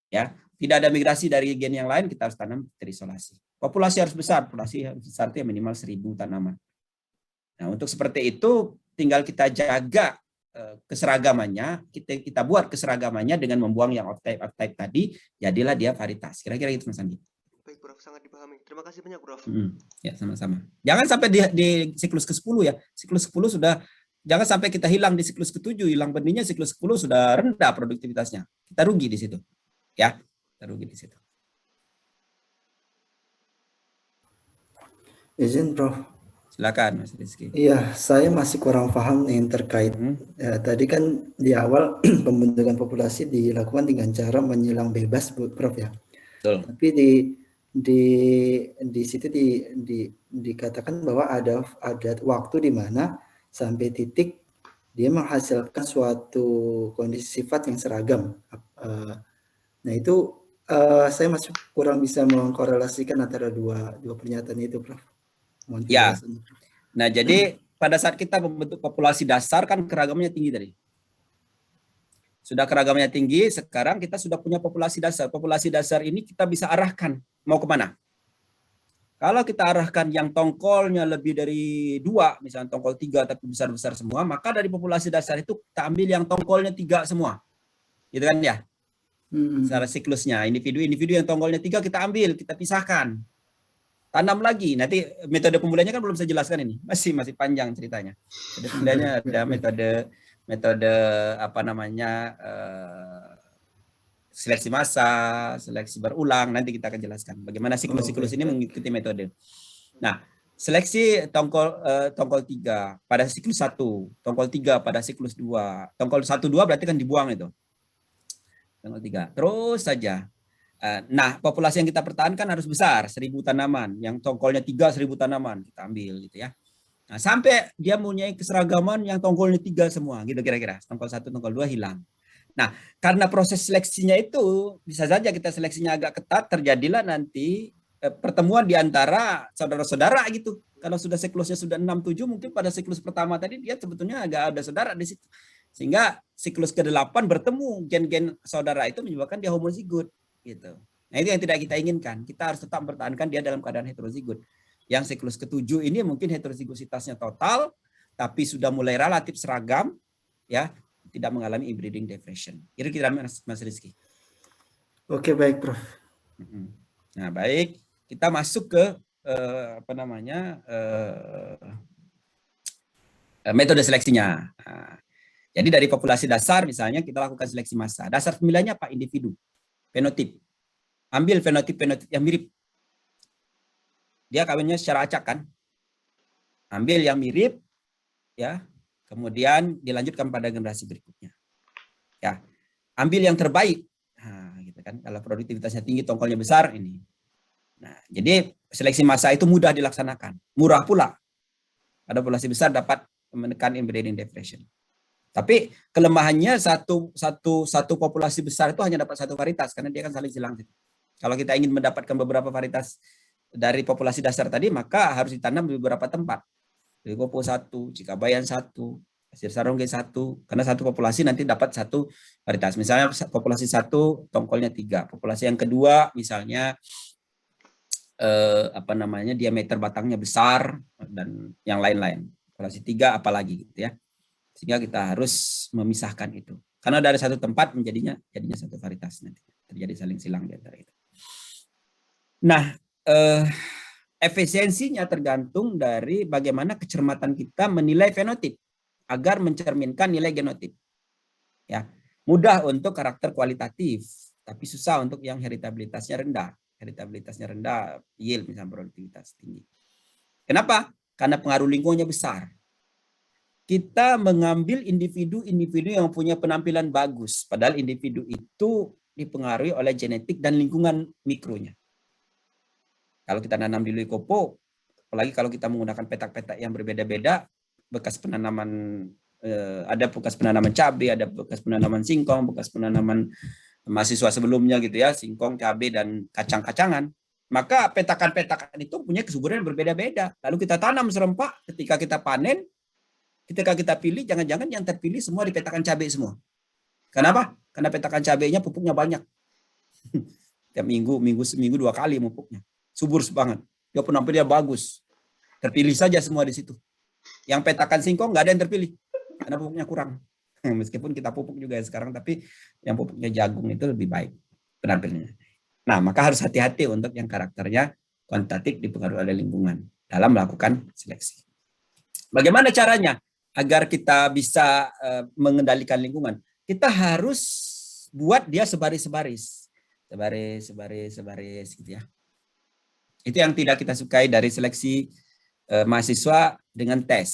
Ya, tidak ada migrasi dari gen yang lain, kita harus tanam terisolasi. Populasi harus besar, populasi harus besar itu minimal 1000 tanaman. Nah, untuk seperti itu tinggal kita jaga keseragamannya, kita buat keseragamannya dengan membuang yang off type tadi, jadilah dia varietas. Kira-kira gitu Mas Andi. Baik, Prof, sangat dipahami. Terima kasih banyak, Prof. Ya, sama-sama. Jangan sampai di siklus ke-10 ya. Siklus 10 sudah, jangan sampai kita hilang di siklus ke-7, hilang benihnya siklus 10 sudah rendah produktivitasnya. Kita rugi di situ. Ya, kita rugi di situ. Izin, Prof. Silakan Mas Rizky. Iya, saya masih kurang paham yang terkait. Tadi kan di awal pembentukan populasi dilakukan dengan cara menyilang bebas, Prof ya. Betul. Tapi di situ dikatakan bahwa ada waktu di mana sampai titik dia menghasilkan suatu kondisi sifat yang seragam. Nah itu saya masih kurang bisa mengkorelasikan antara dua pernyataan itu, Prof. Ya. Nah, jadi pada saat kita membentuk populasi dasar kan keragamannya tinggi tadi. Sudah keragamannya tinggi, sekarang kita sudah punya populasi dasar. Populasi dasar ini kita bisa arahkan mau kemana. Kalau kita arahkan yang tongkolnya lebih dari 2, misalnya tongkol 3 tapi besar-besar semua, maka dari populasi dasar itu kita ambil yang tongkolnya 3 semua. Gitu kan ya? Secara siklusnya, individu-individu yang tongkolnya 3 kita ambil, kita pisahkan. Tanam lagi. Nanti metode pemulaiannya kan belum saya jelaskan ini. Masih panjang ceritanya. Metode pemulaiannya ada metode apa namanya seleksi massa, seleksi berulang. Nanti kita akan jelaskan bagaimana siklus-siklus ini mengikuti metode. Nah, seleksi tongkol 3 pada siklus 1, tongkol 3 pada siklus 2. Tongkol 1 2 berarti kan dibuang itu. Tongkol 3. Terus saja. Nah, populasi yang kita pertahankan harus besar, 1000 tanaman. Yang tongkolnya 3, 1000 tanaman kita ambil gitu ya. Nah, sampai dia mempunyai keseragaman yang tongkolnya 3 semua, gitu kira-kira. Tongkol 1, tongkol 2 hilang. Nah, karena proses seleksinya itu bisa saja kita seleksinya agak ketat, terjadilah nanti pertemuan di antara saudara-saudara gitu. Kalau sudah siklusnya sudah 6 7 mungkin pada siklus pertama tadi dia sebetulnya agak ada saudara di situ. Sehingga siklus ke-8 bertemu gen-gen saudara itu menyebabkan dia homozigot gitu. Nah, itu yang tidak kita inginkan. Kita harus tetap mempertahankan dia dalam keadaan heterozigot. Yang siklus ke-7 ini mungkin heterozigositasnya total tapi sudah mulai relatif seragam ya, tidak mengalami inbreeding depression. Kira-kira Mas Rizky. Oke, baik, Prof. Nah, baik, kita masuk ke metode seleksinya. Nah, jadi dari populasi dasar misalnya kita lakukan seleksi massa. Dasar pemilihannya apa? Individu, fenotip. Ambil fenotip yang mirip. Dia kawinnya secara acak kan? Ambil yang mirip, ya. Kemudian dilanjutkan pada generasi berikutnya. Ya, ambil yang terbaik. Nah, gitu kan. Kalau produktivitasnya tinggi, tongkolnya besar ini. Nah, jadi seleksi massa itu mudah dilaksanakan, murah pula. Pada populasi besar dapat menekan inbreeding depression. Tapi kelemahannya satu populasi besar itu hanya dapat 1 varietas karena dia kan saling silang. Kalau kita ingin mendapatkan beberapa varietas dari populasi dasar tadi, maka harus ditanam di beberapa tempat. Kopo 1, Cikabayan 1, Pasir Sarongge 1, karena satu populasi nanti dapat 1 varietas. Misalnya populasi 1 tongkolnya 3, populasi yang kedua misalnya diameter batangnya besar dan yang lain-lain. Populasi 3 apalagi gitu ya. Sehingga kita harus memisahkan itu. Karena dari satu tempat jadinya 1 varietas nanti. Terjadi saling silang di antara itu. Nah, efisiensinya tergantung dari bagaimana kecermatan kita menilai fenotip agar mencerminkan nilai genotip. Ya, mudah untuk karakter kualitatif, tapi susah untuk yang heritabilitasnya rendah. Heritabilitasnya rendah, yield misalnya produktivitas tinggi. Kenapa? Karena pengaruh lingkungannya besar. Kita mengambil individu-individu yang punya penampilan bagus, padahal individu itu dipengaruhi oleh genetik dan lingkungan mikronya. Kalau kita nanam di Leukopo, apalagi kalau kita menggunakan petak-petak yang berbeda-beda, bekas penanaman ada bekas penanaman cabai, ada bekas penanaman singkong, bekas penanaman mahasiswa sebelumnya gitu ya, singkong, cabai dan kacang-kacangan. Maka petakan-petakan itu punya kesuburan yang berbeda-beda. Lalu kita tanam serempak, ketika kita panen, ketika kita pilih, jangan-jangan yang terpilih semua di petakan cabai semua. Kenapa? Karena petakan cabainya pupuknya banyak. Tiap seminggu 2 kali pupuknya. Subur banget. Dia penampilnya bagus. Terpilih saja semua di situ. Yang petakan singkong nggak ada yang terpilih karena pupuknya kurang. Meskipun kita pupuk juga sekarang, tapi yang pupuknya jagung itu lebih baik penampilannya. Nah, maka harus hati-hati untuk yang karakternya kuantitatif dipengaruhi oleh lingkungan dalam melakukan seleksi. Bagaimana caranya agar kita bisa mengendalikan lingkungan? Kita harus buat dia sebaris-sebaris gitu ya. Itu yang tidak kita sukai dari seleksi mahasiswa dengan tes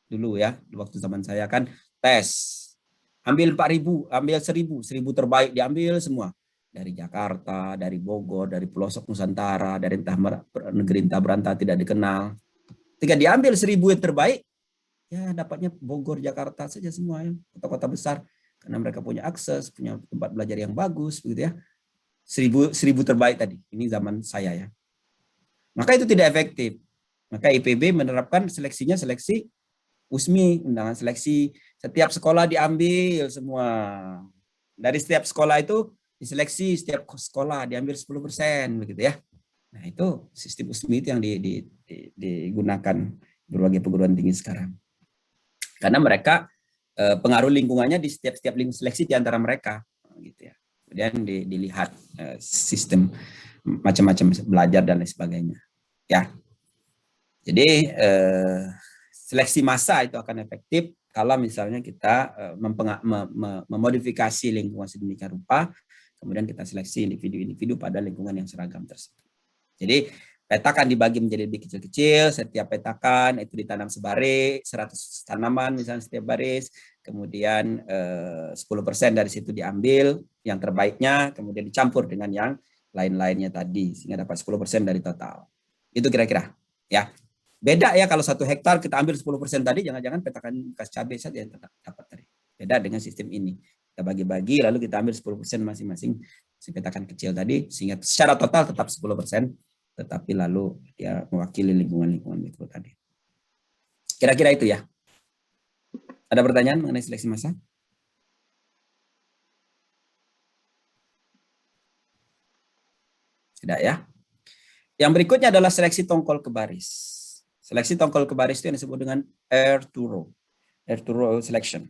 dulu ya. Waktu zaman saya kan tes. Ambil 4.000, ambil 1.000 terbaik diambil semua. Dari Jakarta, dari Bogor, dari pelosok Nusantara, dari negeri entah berantah tidak dikenal. Ketika diambil 1.000 yang terbaik, ya dapatnya Bogor, Jakarta saja semua ya, kota-kota besar. Karena mereka punya akses, punya tempat belajar yang bagus, begitu ya. 1.000 terbaik tadi. Ini zaman saya ya. Maka itu tidak efektif. Maka IPB menerapkan seleksinya seleksi USMI, undangan seleksi. Setiap sekolah diambil semua. Dari setiap sekolah itu diseleksi, setiap sekolah diambil 10%, begitu ya. Nah, itu sistem USMI itu yang digunakan berbagai perguruan tinggi sekarang. Karena mereka pengaruh lingkungannya di setiap lingkungan seleksi di antara mereka, gitu ya. Kemudian dilihat sistem macam-macam belajar dan lain sebagainya. Ya. Jadi seleksi massa itu akan efektif kalau misalnya kita memodifikasi lingkungan sedemikian rupa, kemudian kita seleksi individu-individu pada lingkungan yang seragam tersebut. Jadi petakan dibagi menjadi lebih kecil-kecil, setiap petakan itu ditanam sebaris, 100 tanaman misalnya setiap baris, kemudian 10% dari situ diambil, yang terbaiknya, kemudian dicampur dengan yang lain-lainnya tadi, sehingga dapat 10% dari total. Itu kira-kira, ya. Beda ya kalau 1 hektar kita ambil 10% tadi, jangan-jangan petakan bekas cabai saja yang dapat tadi. Beda dengan sistem ini. Kita bagi-bagi, lalu kita ambil 10% masing-masing si petakan kecil tadi, sehingga secara total tetap 10%, tetapi lalu dia mewakili lingkungan-lingkungan mikro tadi. Kira-kira itu ya. Ada pertanyaan mengenai seleksi massa? Tidak ya. Yang berikutnya adalah seleksi tongkol ke baris. Seleksi tongkol ke baris itu yang disebut dengan air to row selection.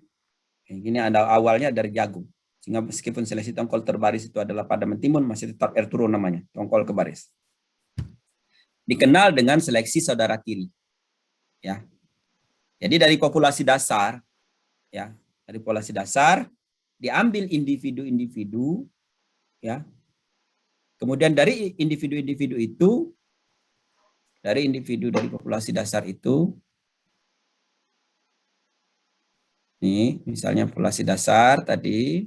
Ini ada awalnya dari jagung. Sehingga meskipun seleksi tongkol terbaris itu adalah pada mentimun, masih tetap air to row namanya, tongkol ke baris. Dikenal dengan seleksi saudara tiri. Ya. Jadi dari populasi dasar, ya, dari populasi dasar diambil individu-individu, ya. Kemudian dari individu-individu itu, dari individu dari populasi dasar itu, nih, misalnya populasi dasar tadi,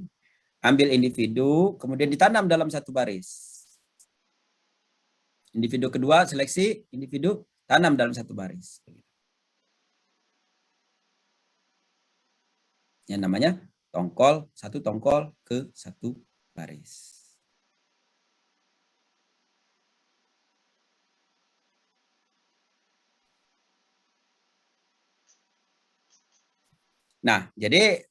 ambil individu, kemudian ditanam dalam satu baris. Individu kedua seleksi, individu tanam dalam satu baris. Yang namanya tongkol, satu tongkol ke satu baris. Nah, jadi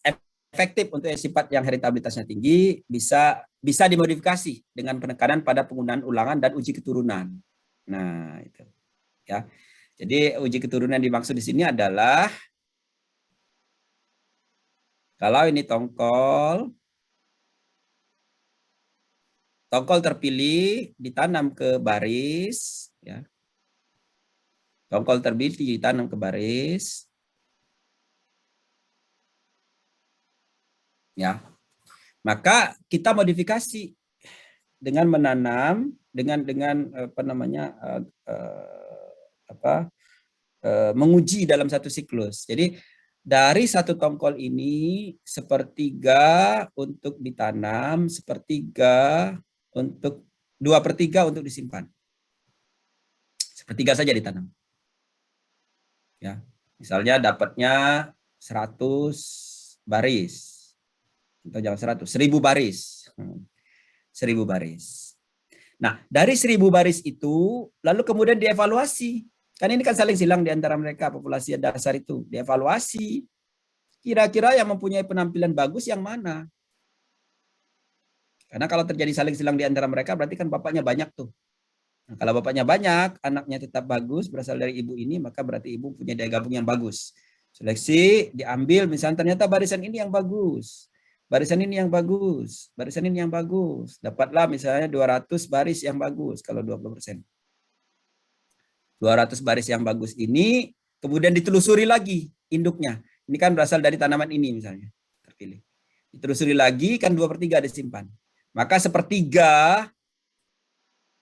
efektif untuk sifat yang heritabilitasnya tinggi bisa dimodifikasi dengan penekanan pada penggunaan ulangan dan uji keturunan. Nah, itu. Ya. Jadi uji keturunan dimaksud di sini adalah kalau ini tongkol terpilih ditanam ke baris, ya. Tongkol terpilih ditanam ke baris. Ya, maka kita modifikasi dengan menanam dengan apa namanya menguji dalam satu siklus. Jadi dari satu tongkol ini sepertiga untuk ditanam, sepertiga untuk 2/3 untuk disimpan. Sepertiga saja ditanam. Ya, misalnya dapatnya 100 baris. Atau jangan 100, 1000 baris. 1000 baris. Nah, dari 1000 baris itu, lalu kemudian dievaluasi. Kan ini kan saling silang di antara mereka, populasi dasar itu. Dievaluasi. Kira-kira yang mempunyai penampilan bagus yang mana? Karena kalau terjadi saling silang di antara mereka, berarti kan bapaknya banyak tuh. Nah, kalau bapaknya banyak, anaknya tetap bagus, berasal dari ibu ini, maka berarti ibu punya daya gabung yang bagus. Seleksi, diambil, misalnya ternyata barisan ini yang bagus. Barisan ini yang bagus, barisan ini yang bagus. Dapatlah misalnya 200 baris yang bagus kalau 20%. 200 baris yang bagus ini kemudian ditelusuri lagi induknya. Ini kan berasal dari tanaman ini misalnya. Terpilih. Ditelusuri lagi kan 2/3 disimpan. Maka sepertiga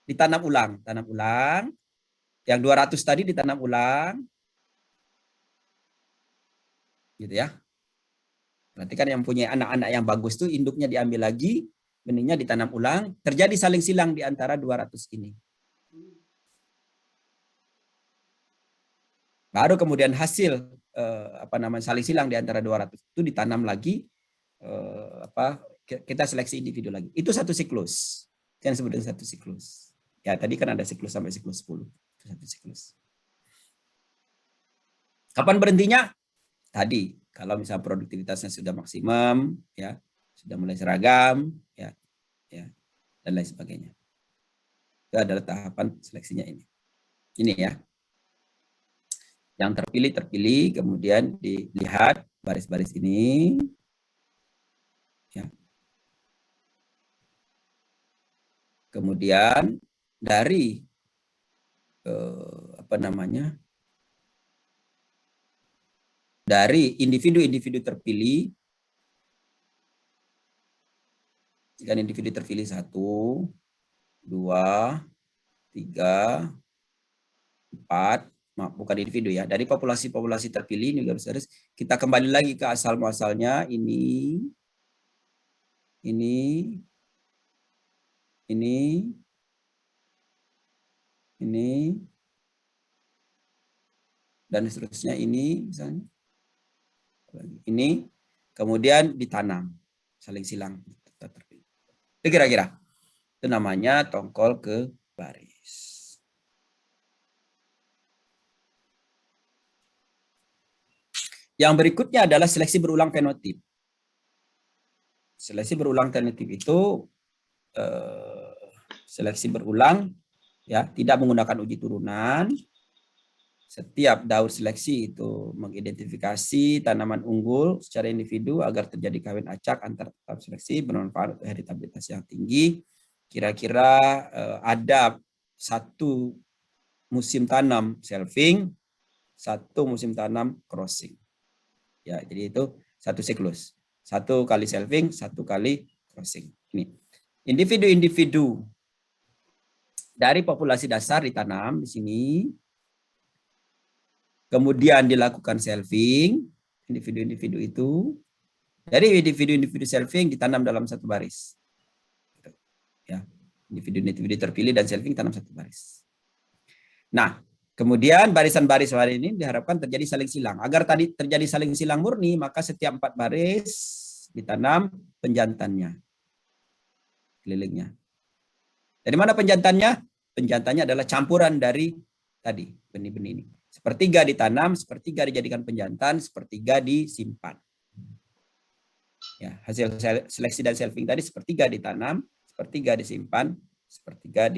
ditanam ulang, tanam ulang. Yang 200 tadi ditanam ulang. Gitu ya. Berarti kan yang punya anak-anak yang bagus itu induknya diambil lagi, benihnya ditanam ulang, terjadi saling silang di antara 200 ini. Baru kemudian hasil saling silang di antara 200 itu ditanam lagi, kita seleksi individu lagi. Itu satu siklus. Yang disebut dengan satu siklus. Ya, tadi kan ada siklus sampai siklus 10. Itu satu siklus. Kapan berhentinya? tadi kalau misalnya produktivitasnya sudah maksimum, ya sudah mulai seragam, ya dan lain sebagainya. Itu adalah tahapan seleksinya ini. Ini ya. Yang terpilih, kemudian dilihat baris-baris ini. Ya. Kemudian dari dari individu-individu terpilih, jika individu terpilih 1, 2, 3, 4, maaf, bukan individu ya, dari populasi-populasi terpilih ini garis besar, kita kembali lagi ke asal muasalnya ini, dan seterusnya ini misalnya. Ini kemudian ditanam saling silang. Itu kira-kira. Itu namanya tongkol ke baris. Yang berikutnya adalah seleksi berulang fenotip. Seleksi berulang fenotip itu seleksi berulang, ya, tidak menggunakan uji turunan. Setiap daur seleksi itu mengidentifikasi tanaman unggul secara individu agar terjadi kawin acak antar tahap seleksi bermanfaat untuk heritabilitas yang tinggi. Kira-kira ada 1 musim tanam selfing, 1 musim tanam crossing. Ya, jadi itu 1 siklus. 1 kali selfing, 1 kali crossing. Ini individu-individu dari populasi dasar ditanam di sini. Kemudian dilakukan selfing, individu-individu itu. Dari individu-individu selfing ditanam dalam 1 baris. Ya, individu-individu terpilih dan selfing tanam 1 baris. Nah, kemudian barisan-baris ini diharapkan terjadi saling silang. Agar tadi terjadi saling silang murni, maka setiap 4 baris ditanam penjantannya, kelilingnya. Dari mana penjantannya? Penjantannya adalah campuran dari tadi benih-benih ini. Sepertiga ditanam, sepertiga dijadikan penjantan, sepertiga disimpan. Ya, hasil seleksi dan selfing tadi sepertiga ditanam, sepertiga disimpan, sepertiga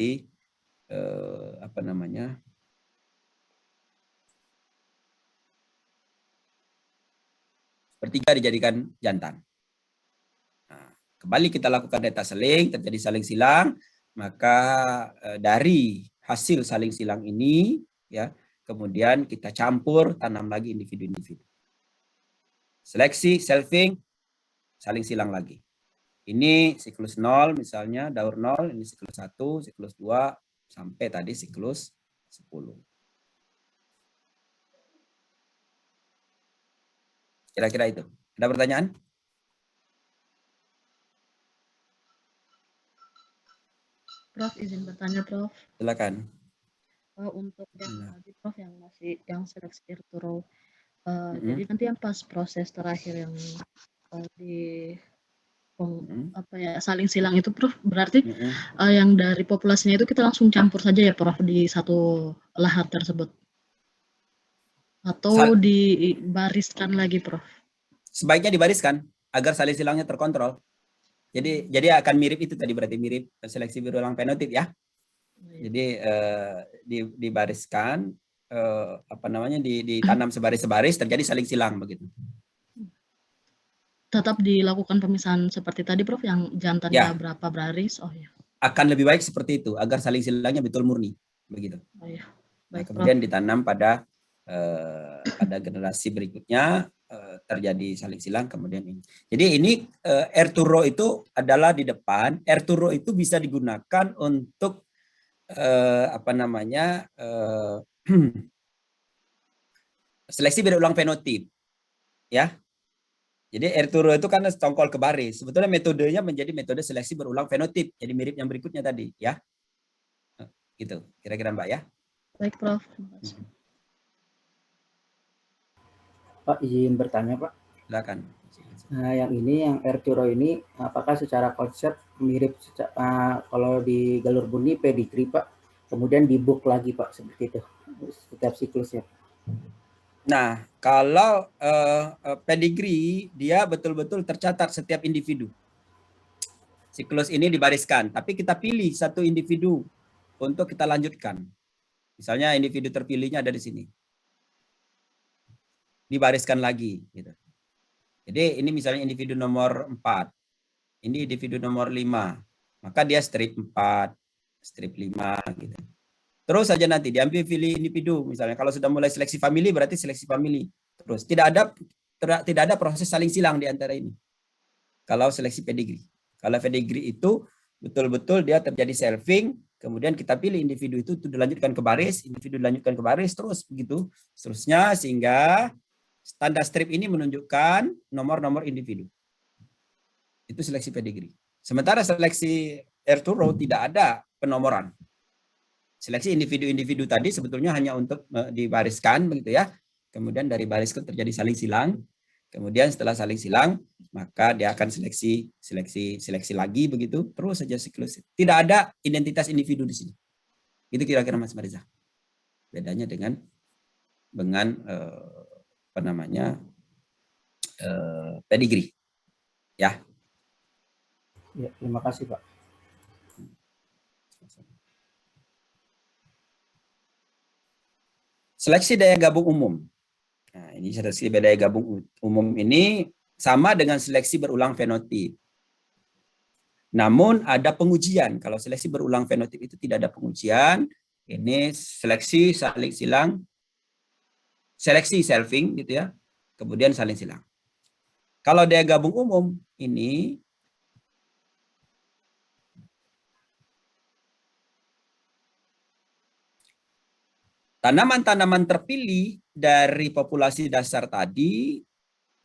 sepertiga dijadikan jantan. Nah, kembali kita lakukan data seling, terjadi saling silang, maka dari hasil saling silang ini, ya, kemudian kita campur, tanam lagi individu-individu. Seleksi, selfing, saling silang lagi. Ini siklus 0 misalnya, daur 0, ini siklus 1, siklus 2, sampai tadi siklus 10. Kira-kira itu. Ada pertanyaan? Prof, izin bertanya, Prof. Silakan. Untuk yang tadi, Prof, yang masih yang seleksi Arturo. Mm-hmm. Jadi nanti yang pas proses terakhir yang saling silang itu, Prof, berarti yang dari populasinya itu kita langsung campur saja ya, Prof, di satu lahan tersebut, atau dibariskan lagi, Prof? Sebaiknya dibariskan agar saling silangnya terkontrol. Jadi akan mirip itu tadi, berarti mirip seleksi berulang fenotip ya. Jadi dibariskan, ditanam sebaris-sebaris, terjadi saling silang begitu. Tetap dilakukan pemisahan seperti tadi, Prof, yang jantannya ya, berapa baris? Oh ya. Akan lebih baik seperti itu agar saling silangnya betul murni begitu. Oh ya. Nah, Baik, kemudian Prof, ditanam pada generasi berikutnya, terjadi saling silang, kemudian ini. Jadi ini Arturo itu adalah di depan. Arturo itu bisa digunakan untuk seleksi berulang fenotip, ya. Jadi Arturo itu kan tongkol ke baris. Sebetulnya metodenya menjadi metode seleksi berulang fenotip. Jadi mirip yang berikutnya tadi, ya. Gitu, kira-kira Mbak ya. Baik, Prof. Pak, izin bertanya, Pak. Silakan. Nah, yang ini, yang Arturo ini, apakah secara konsep mirip kalau di Galur Buni pedigree, Pak, kemudian di book lagi, Pak, seperti itu setiap siklusnya? Nah, kalau pedigree dia betul-betul tercatat setiap individu. Siklus ini dibariskan, tapi kita pilih satu individu untuk kita lanjutkan. Misalnya individu terpilihnya ada di sini. Dibariskan lagi gitu. Jadi ini misalnya individu nomor 4. Ini individu nomor 5. Maka dia strip 4, strip 5 gitu. Terus saja nanti diambil pilih individu, misalnya kalau sudah mulai seleksi family berarti seleksi family. Terus tidak ada proses saling silang di antara ini. Kalau seleksi pedigree. Kalau pedigree itu betul-betul dia terjadi selfing, kemudian kita pilih individu itu dilanjutkan ke baris, individu dilanjutkan ke baris, terus begitu seterusnya, sehingga tanda strip ini menunjukkan nomor-nomor individu. Itu seleksi pedigree. Sementara seleksi Arturo tidak ada penomoran. Seleksi individu-individu tadi sebetulnya hanya untuk dibariskan begitu ya. Kemudian dari baris itu terjadi saling silang. Kemudian setelah saling silang, maka dia akan seleksi lagi begitu, terus saja siklus. Tidak ada identitas individu di sini. Itu kira-kira Mas Mariza. Bedanya dengan apa namanya? Pedigree. Ya. Ya, terima kasih, Pak. Seleksi daya gabung umum. Nah, ini seleksi daya gabung umum ini sama dengan seleksi berulang fenotip. Namun ada pengujian. Kalau seleksi berulang fenotip itu tidak ada pengujian. Ini seleksi saling silang, seleksi selfing gitu ya. Kemudian saling silang. Kalau daya gabung umum ini tanaman-tanaman terpilih dari populasi dasar tadi,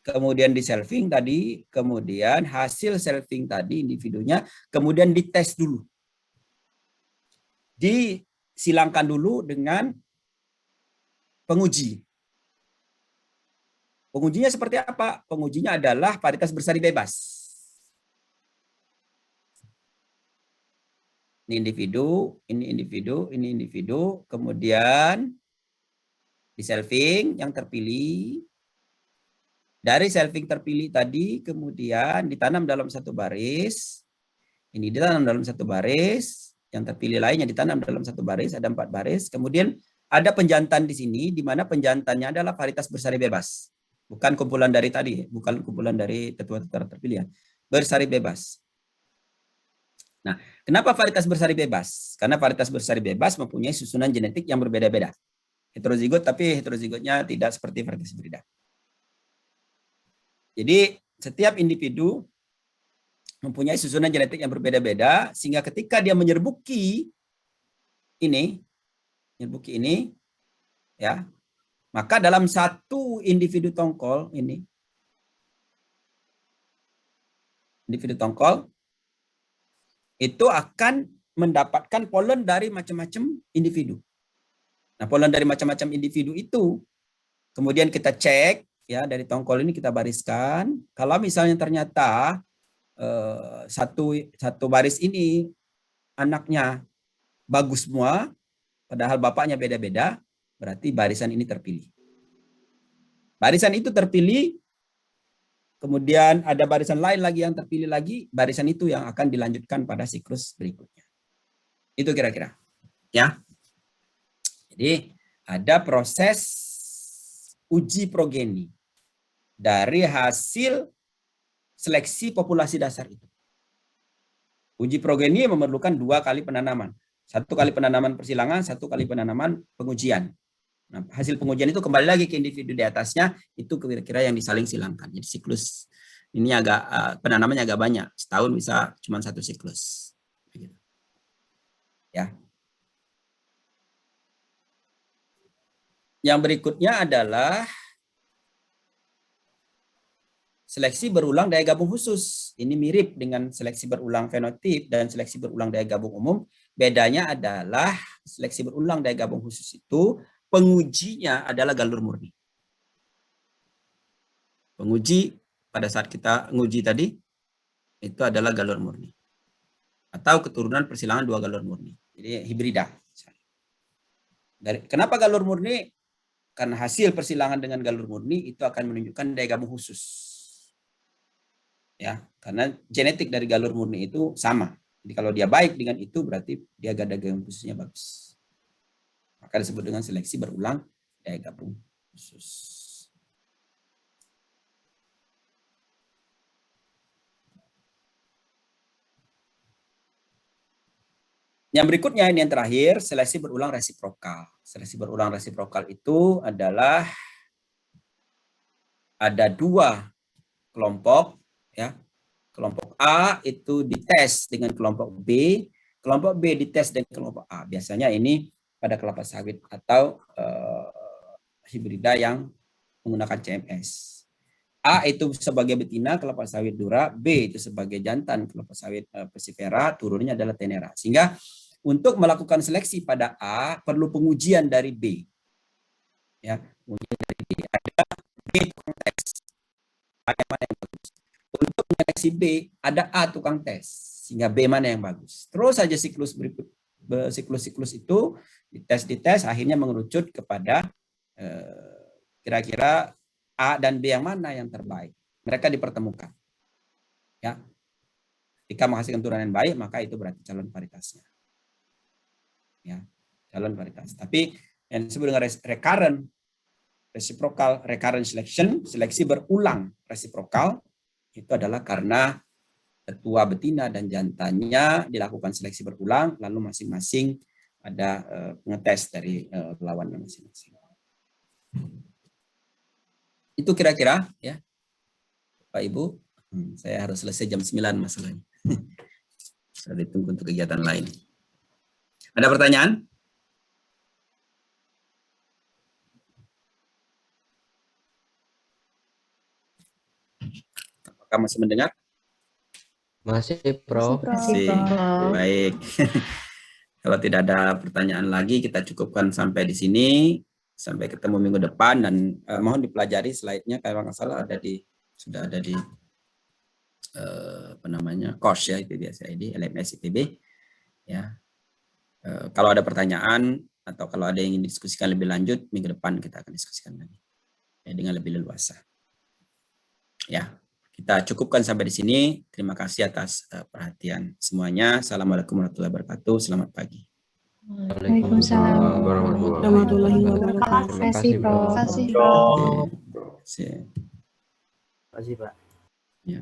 kemudian di selfing tadi, kemudian hasil selfing tadi individunya, kemudian dites dulu. Disilangkan dulu dengan penguji. Pengujinya seperti apa? Pengujinya adalah varietas bersari bebas. Ini individu, ini individu, ini individu, kemudian di selfing yang terpilih. Dari selfing terpilih tadi, kemudian ditanam dalam satu baris. Ini ditanam dalam satu baris, yang terpilih lainnya ditanam dalam satu baris, ada 4 baris. Kemudian ada penjantan di sini, di mana penjantannya adalah varietas bersari bebas. Bukan kumpulan dari tadi, bukan kumpulan dari tetua-tetua terpilih. Bersari bebas. Nah, kenapa varietas bersari bebas? Karena varietas bersari bebas mempunyai susunan genetik yang berbeda-beda. Heterozigot, tapi heterozigotnya tidak seperti varietas hibrida. Jadi, setiap individu mempunyai susunan genetik yang berbeda-beda, sehingga ketika dia menyerbuki ini, ya, maka dalam satu individu tongkol ini, individu tongkol itu akan mendapatkan polen dari macam-macam individu. Nah, polen dari macam-macam individu itu kemudian kita cek ya, dari tongkol ini kita bariskan. Kalau misalnya ternyata satu baris ini anaknya bagus semua, padahal bapaknya beda-beda, berarti barisan ini terpilih. Barisan itu terpilih, kemudian ada barisan lain lagi yang terpilih lagi, barisan itu yang akan dilanjutkan pada siklus berikutnya. Itu kira-kira. Ya. Jadi ada proses uji progeni dari hasil seleksi populasi dasar itu. Uji progeni memerlukan 2 kali penanaman. 1 kali penanaman persilangan, 1 kali penanaman pengujian. Nah, hasil pengujian itu kembali lagi ke individu di atasnya, itu kira-kira yang disaling silangkan. Jadi siklus ini agak penanamannya agak banyak. Setahun bisa cuma 1 siklus. Ya. Yang berikutnya adalah seleksi berulang daya gabung khusus. Ini mirip dengan seleksi berulang fenotip dan seleksi berulang daya gabung umum. Bedanya adalah seleksi berulang daya gabung khusus itu pengujinya adalah galur murni. Penguji pada saat kita nguji tadi itu adalah galur murni. Atau keturunan persilangan 2 galur murni. Jadi hibrida. Kenapa galur murni? karena hasil persilangan dengan galur murni itu akan menunjukkan daya gabung khusus. Ya, karena genetik dari galur murni itu sama. Jadi kalau dia baik dengan itu berarti dia daya gabung khususnya bagus. Maka disebut dengan seleksi berulang daya gabung khusus. Yang berikutnya ini yang terakhir, seleksi berulang resiprokal. Seleksi berulang resiprokal itu adalah ada 2 kelompok, ya. Kelompok A itu dites dengan kelompok B dites dengan kelompok A. Biasanya ini pada kelapa sawit atau hibrida yang menggunakan CMS. A itu sebagai betina kelapa sawit Dura, B itu sebagai jantan kelapa sawit Persifera, turunnya adalah Tenera. Sehingga untuk melakukan seleksi pada A perlu pengujian dari B. Ya, pengujian dari B. Ada B tukang tes. Ada mana yang bagus. Untuk menyeleksi B ada A tukang tes. Sehingga B mana yang bagus. Terus saja siklus berikut, siklus itu dites akhirnya mengerucut kepada kira-kira A dan B yang mana yang terbaik. Mereka dipertemukan. Ya. Jika menghasilkan turunan yang baik, maka itu berarti calon paritasnya. Ya, calon paritas. Tapi yang disebut dengan recurrent reciprocal recurrent selection, seleksi berulang resiprokal, itu adalah karena ketua betina dan jantannya dilakukan seleksi berulang, lalu masing-masing ada pengetes dari lawannya masing-masing. Itu kira-kira ya, Pak Ibu. Saya harus selesai jam 9 masalahnya. Saya ditunggu untuk kegiatan lain. Ada pertanyaan? Apakah masih mendengar? Masih, Prof. Masih. Baik. Kalau tidak ada pertanyaan lagi, kita cukupkan sampai di sini. Sampai ketemu minggu depan, dan mohon dipelajari slide-nya, kalau nggak salah sudah ada di course ya, itu biasa ID LMS IPB ya. Kalau ada pertanyaan atau kalau ada yang ingin didiskusikan lebih lanjut, minggu depan kita akan diskusikan lagi ya, dengan lebih leluasa. Ya, kita cukupkan sampai di sini. Terima kasih atas perhatian semuanya. Assalamualaikum warahmatullahi wabarakatuh. Selamat pagi. Waalaikumsalam warahmatullahi wabarakatuh. Terima kasih, Prof. Terima kasih. Terima kasih, Pak. Ya.